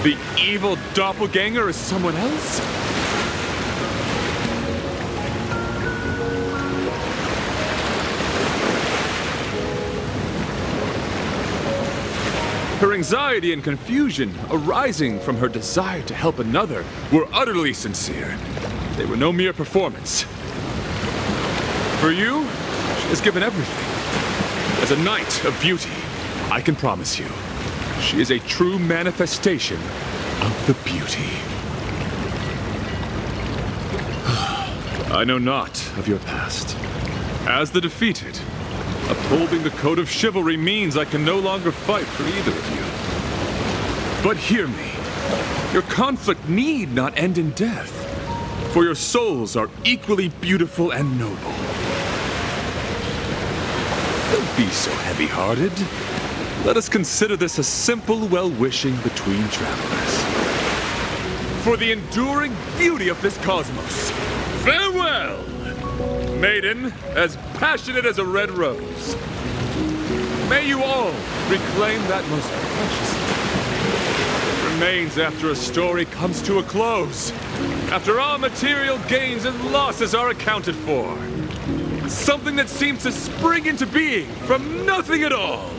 the evil doppelganger is someone else? Her anxiety and confusion arising from her desire to help another were utterly sincere. They were no mere performance. For you, she has given everything. As a knight of beauty, I can promise you, she is a true manifestation of the beauty. I know not of your past. As the defeated, upholding the code of chivalry means I can no longer fight for either of you. But hear me. Your conflict need not end in death, for your souls are equally beautiful and noble. Don't be so heavy-hearted. Let us consider this a simple well-wishing between travelers. For the enduring beauty of this cosmos, farewell! Maiden, as passionate as a red rose. May you all reclaim that most precious thing that remains after a story comes to a close, after all material gains and losses are accounted for. Something that seems to spring into being from nothing at all.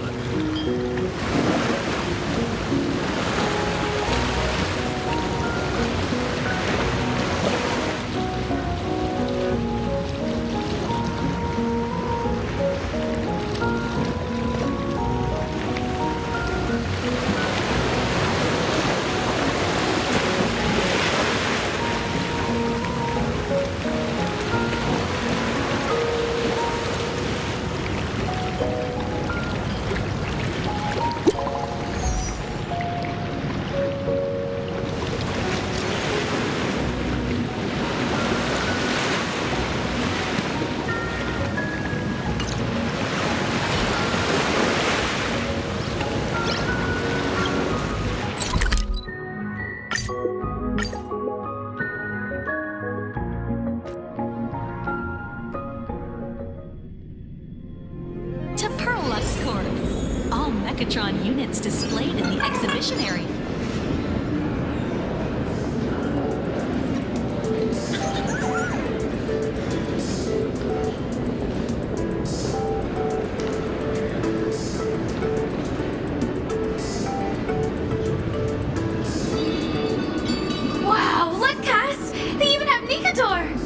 units displayed in the exhibition area. Wow, look, Cass! They even have Nikador!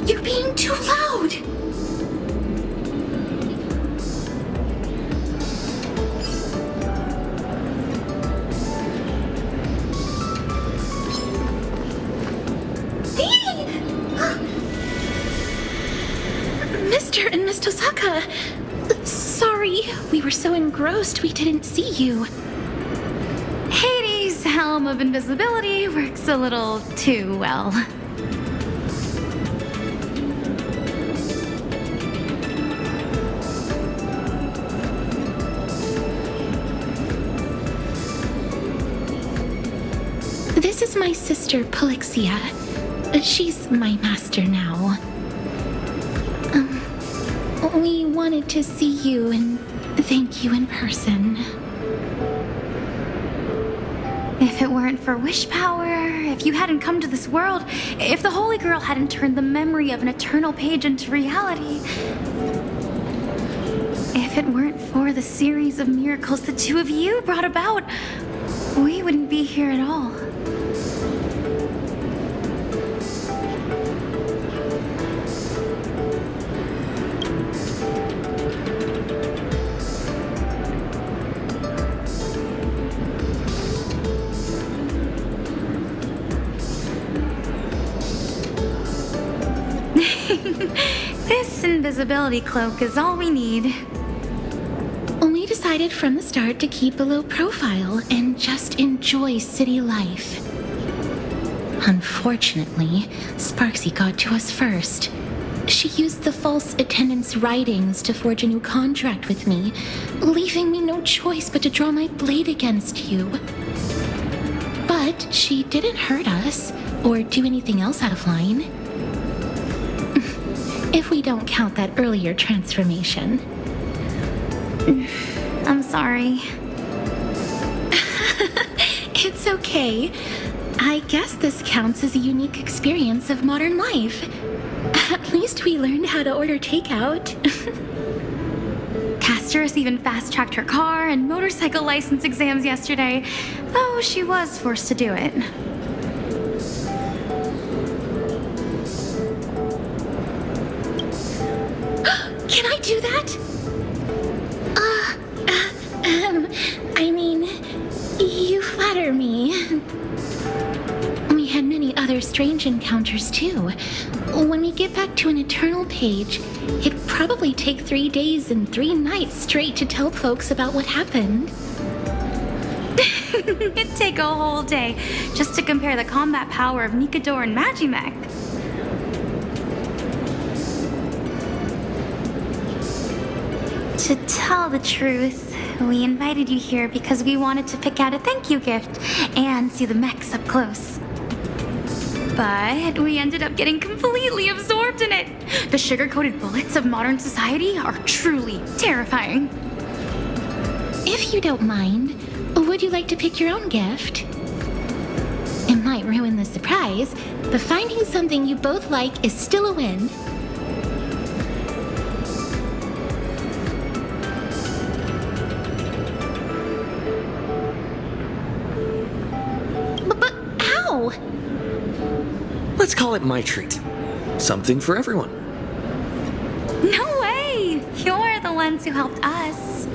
You're being too loud! Mr. and Miss Tosaka, sorry, we were so engrossed we didn't see you. Hades' helm of invisibility works a little too well. This is my sister, Polixia. She's my master now. We wanted to see you and thank you in person. If it weren't for wish power, if you hadn't come to this world, if the Holy Grail hadn't turned the memory of an eternal page into reality, if it weren't for the series of miracles the two of you brought about, we wouldn't be here at all. This invisibility cloak is all we need. We decided from the start to keep a low profile and just enjoy city life. Unfortunately, Sparksy got to us first. She used the false attendance writings to forge a new contract with me, leaving me no choice but to draw my blade against you. But she didn't hurt us or do anything else out of line. If we don't count that earlier transformation. I'm sorry. It's okay. I guess this counts as a unique experience of modern life. At least we learned how to order takeout. Casterus even fast-tracked her car and motorcycle license exams yesterday, though she was forced to do it. Can I do that? I mean, you flatter me. We had many other strange encounters too. When we get back to an eternal page, it'd probably take 3 days and 3 nights straight to tell folks about what happened. It'd take a whole day just to compare the combat power of Nikador and Imagenae. To tell the truth, we invited you here because we wanted to pick out a thank you gift and see the mechs up close. But we ended up getting completely absorbed in it. The sugar-coated bullets of modern society are truly terrifying. If you don't mind, would you like to pick your own gift? It might ruin the surprise, but finding something you both like is still a win. But how? Let's call it my treat. Something for everyone. No way! You're the ones who helped us.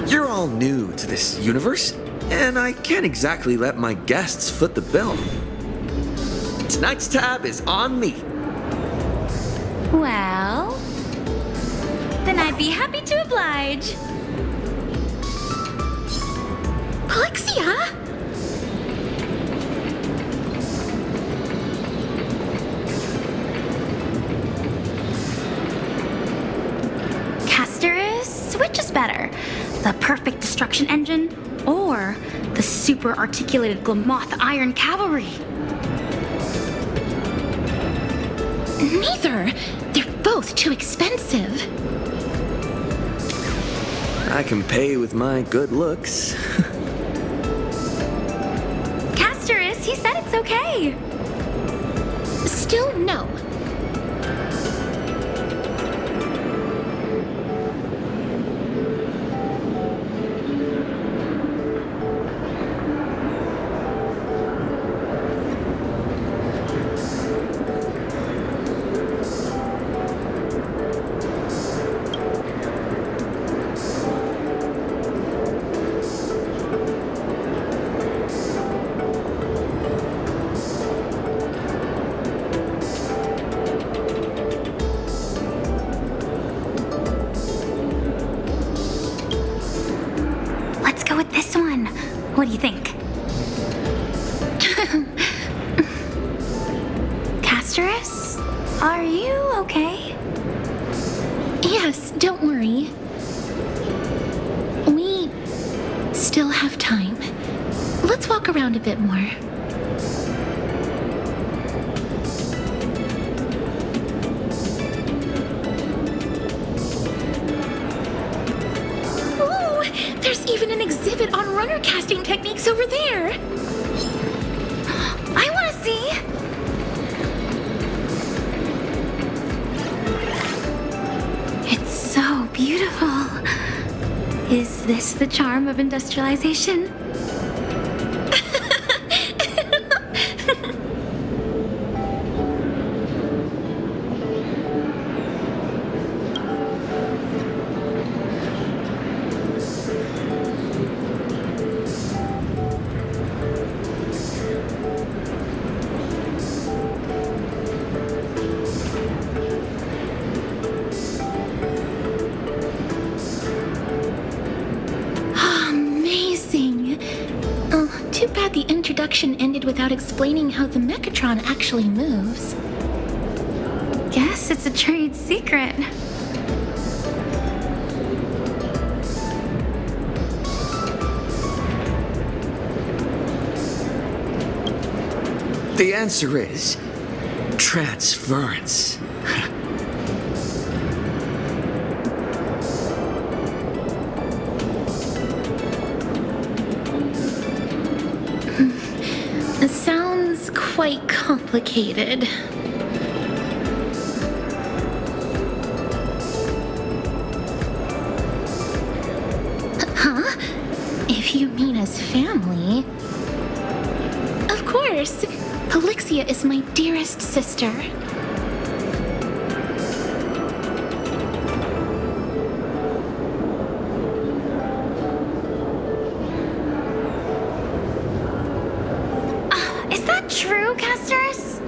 You're all new to this universe, and I can't exactly let my guests foot the bill. Tonight's tab is on me. Well, then I'd be happy to oblige. Polixia? Casterus, which is better? The perfect destruction engine or super articulated Glamoth Iron Cavalry. Neither. They're both too expensive. I can pay with my good looks. Castorus, he said it's okay. Still no. Let's go with this one. What do you think? Castorus, are you okay? Yes, don't worry. We still have time. Let's walk around a bit more. Ooh, there's even an exhibit on runner casting techniques over there. I want to see. It's so beautiful. Is this the charm of industrialization? Amazing. Oh, too bad the introduction ended without explaining how the Mechatron actually moves. Guess it's a trade secret. The answer is transference. It sounds quite complicated. Huh? If you mean as family. Of course. Elixia is my dearest sister. Is that true, Castorus?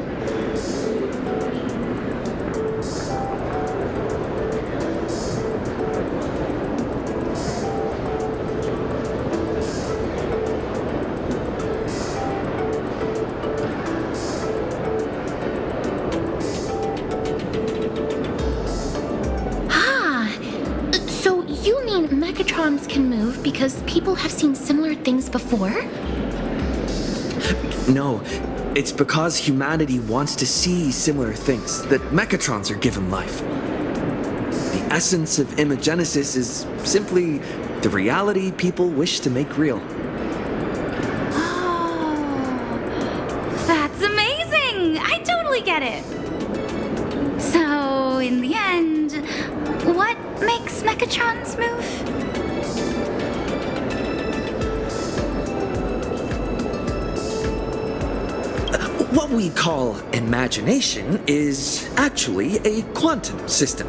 So you mean Mechatrons can move because people have seen similar things before? No, it's because humanity wants to see similar things that Mechatrons are given life. The essence of Imagenesis is simply the reality people wish to make real. Oh, that's amazing! I totally get it. So, in the end, what makes Mechatrons move? What we call imagination is actually a quantum system.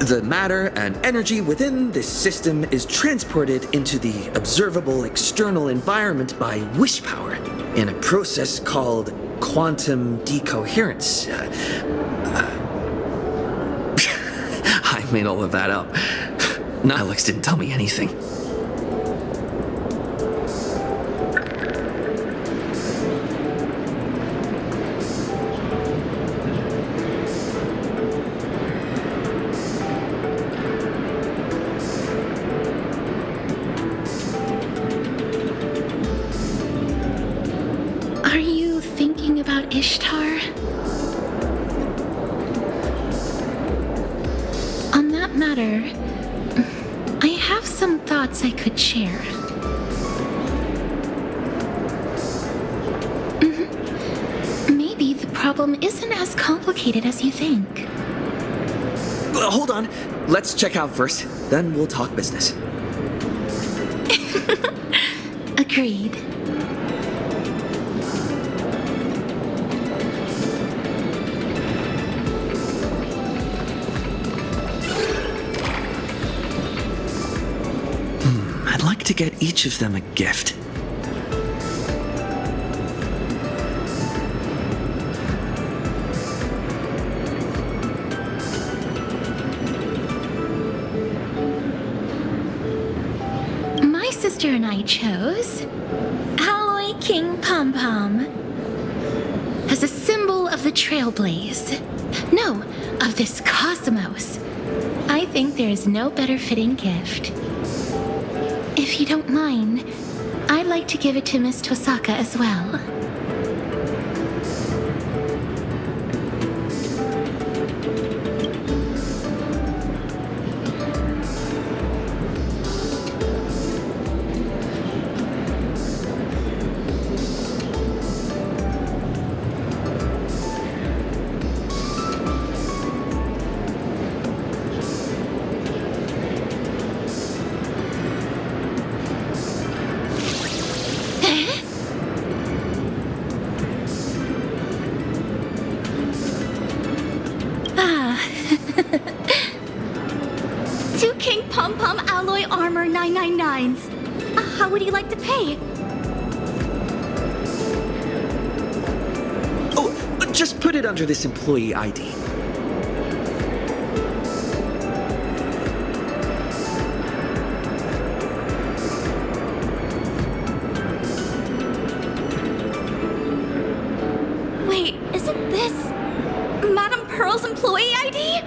The matter and energy within this system is transported into the observable external environment by wish power in a process called quantum decoherence. I made all of that up. Nihilix didn't tell me anything. Ishtar? On that matter, I have some thoughts I could share. Maybe the problem isn't as complicated as you think. Hold on. Let's check out first, then we'll talk business. Agreed. I'd like to get each of them a gift. My sister and I chose Alloy King Pom Pom as a symbol of the Trailblaze. No, of this cosmos. I think there is no better fitting gift. If you don't mind, I'd like to give it to Miss Tosaka as well. Two King Pom Pom Alloy Armor 999s. How would you like to pay? Oh, just put it under this employee ID. Wait, isn't this Madame Pearl's employee ID?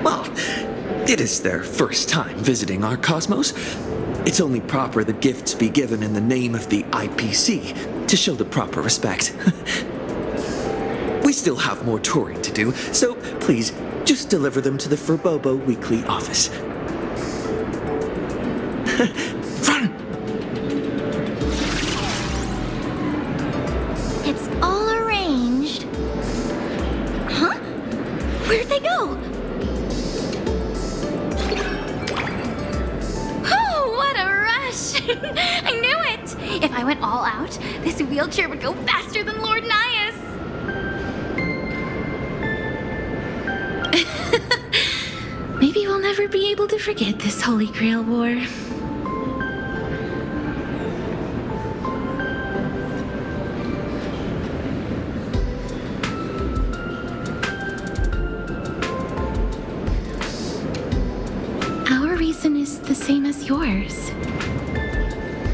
Well, it is their first time visiting our cosmos. It's only proper that gifts be given in the name of the IPC to show the proper respect. We still have more touring to do, so please just deliver them to the Furbobo weekly office. Run! It's all arranged. Huh? Where'd they go? Oh, what a rush! I knew it! If I went all out, this wheelchair would go faster than Lord Nias. Maybe we'll never be able to forget this Holy Grail War. Our reason is the same as yours.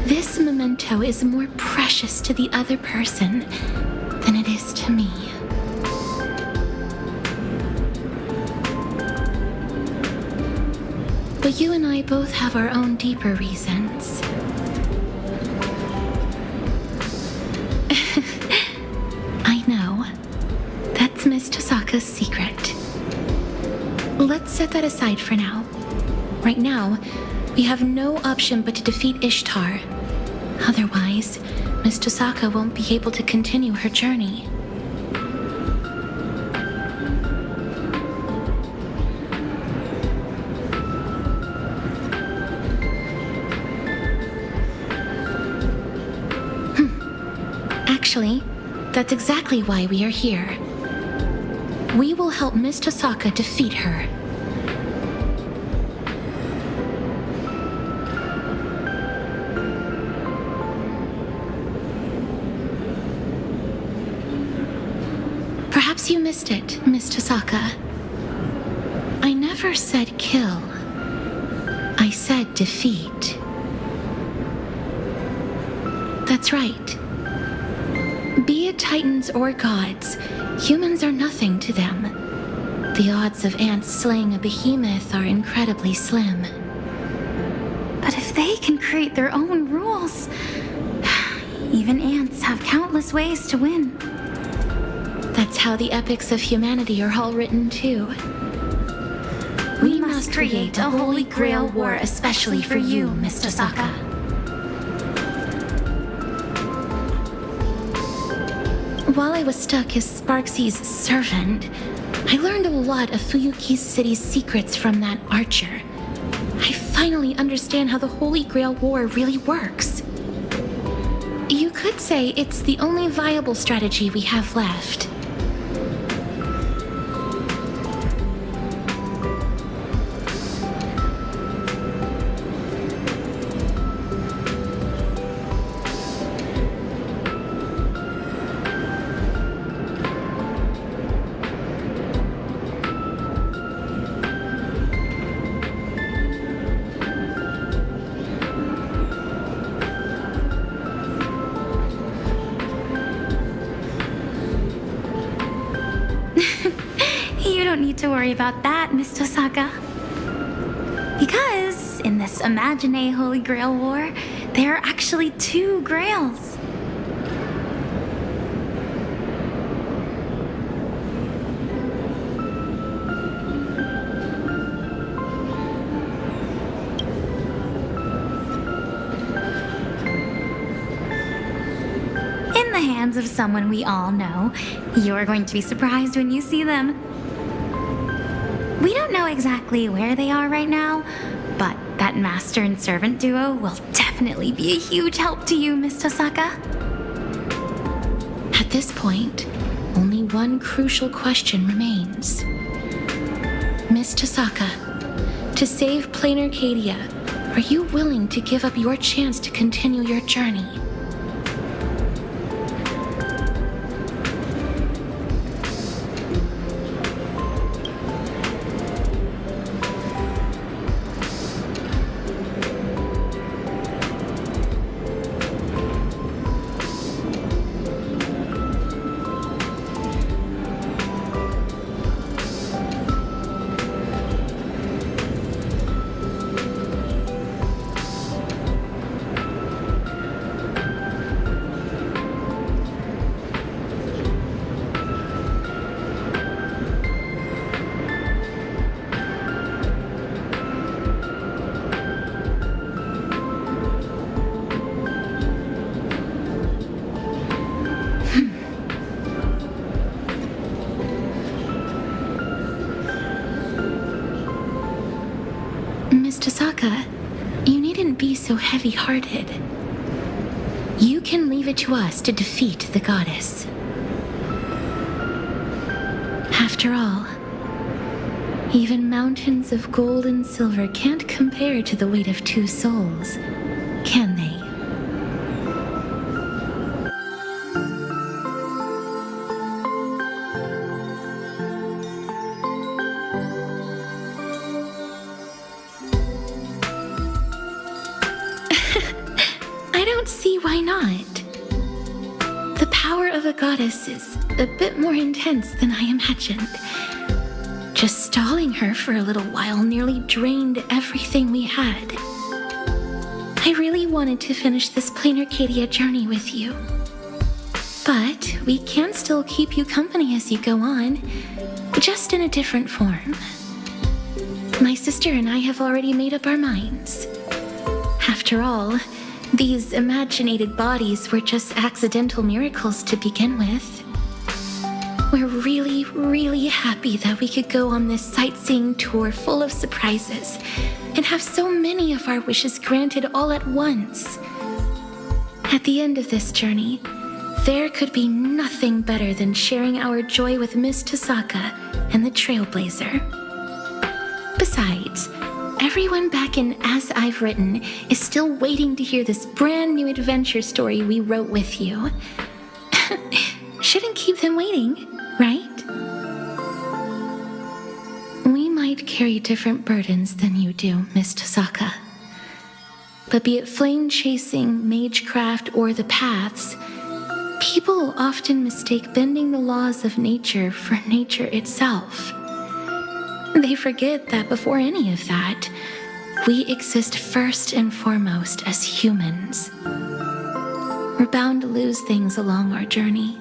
This memento is more precious to the other person than it is to me. But you and I both have our own deeper reasons. I know. That's Miss Tosaka's secret. Let's set that aside for now. Right now, we have no option but to defeat Ishtar. Otherwise, Miss Tosaka won't be able to continue her journey. Actually, that's exactly why we are here. We will help Miss Tosaka defeat her. Perhaps you missed it, Miss Tosaka. I never said kill. I said defeat. That's right. Be it titans or gods, humans are nothing to them. The odds of ants slaying a behemoth are incredibly slim. But if they can create their own rules, Even ants have countless ways to win. That's how the epics of humanity are all written too. We must create a holy Grail War especially for you, Miss Tasaka. While I was stuck as Sparksy's servant, I learned a lot of Fuyuki's city's secrets from that archer. I finally understand how the Holy Grail War really works. You could say it's the only viable strategy we have left. You don't need to worry about that, Miss Tosaka. Because in this Imagenae Holy Grail War, there are actually 2 grails. In the hands of someone we all know, you're going to be surprised when you see them. We don't know exactly where they are right now, but that master and servant duo will definitely be a huge help to you, Miss Tosaka. At this point, only one crucial question remains. Miss Tosaka, to save Plain Arcadia, are you willing to give up your chance to continue your journey? Miss Tosaka, you needn't be so heavy-hearted. You can leave it to us to defeat the goddess. After all, even mountains of gold and silver can't compare to the weight of 2 souls, can they? I don't see why not. The power of a goddess is a bit more intense than I imagined. Just stalling her for a little while nearly drained everything we had. I really wanted to finish this Plain Arcadia journey with you. But we can still keep you company as you go on, just in a different form. My sister and I have already made up our minds. After all, these imaginated bodies were just accidental miracles to begin with. We're really, really happy that we could go on this sightseeing tour full of surprises and have so many of our wishes granted all at once. At the end of this journey, there could be nothing better than sharing our joy with Miss Tosaka and the Trailblazer. Besides, everyone back in As I've Written is still waiting to hear this brand new adventure story we wrote with you. Shouldn't keep them waiting, right? We might carry different burdens than you do, Miss Tosaka. But be it flame chasing, magecraft, or the paths, people often mistake bending the laws of nature for nature itself. They forget that before any of that, we exist first and foremost as humans. We're bound to lose things along our journey,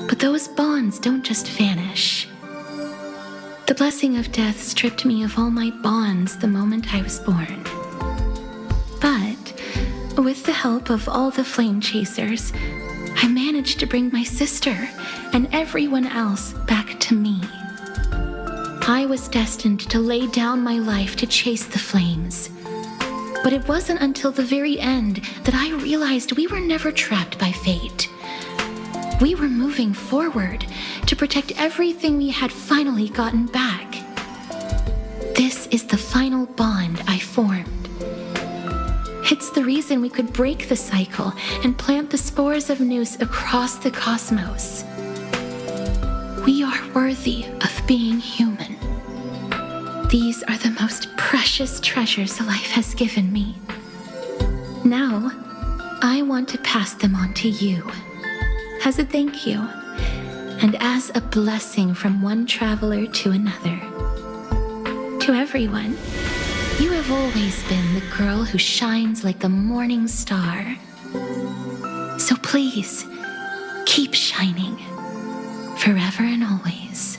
but those bonds don't just vanish. The blessing of death stripped me of all my bonds the moment I was born. But with the help of all the flame chasers, I managed to bring my sister and everyone else back to me. I was destined to lay down my life to chase the flames. But it wasn't until the very end that I realized we were never trapped by fate. We were moving forward to protect everything we had finally gotten back. This is the final bond I formed. It's the reason we could break the cycle and plant the spores of Noose across the cosmos. We are worthy of being human. These are the most precious treasures life has given me. Now, I want to pass them on to you, as a thank you, and as a blessing from one traveler to another. To everyone, you have always been the girl who shines like the morning star. So please, keep shining, forever and always.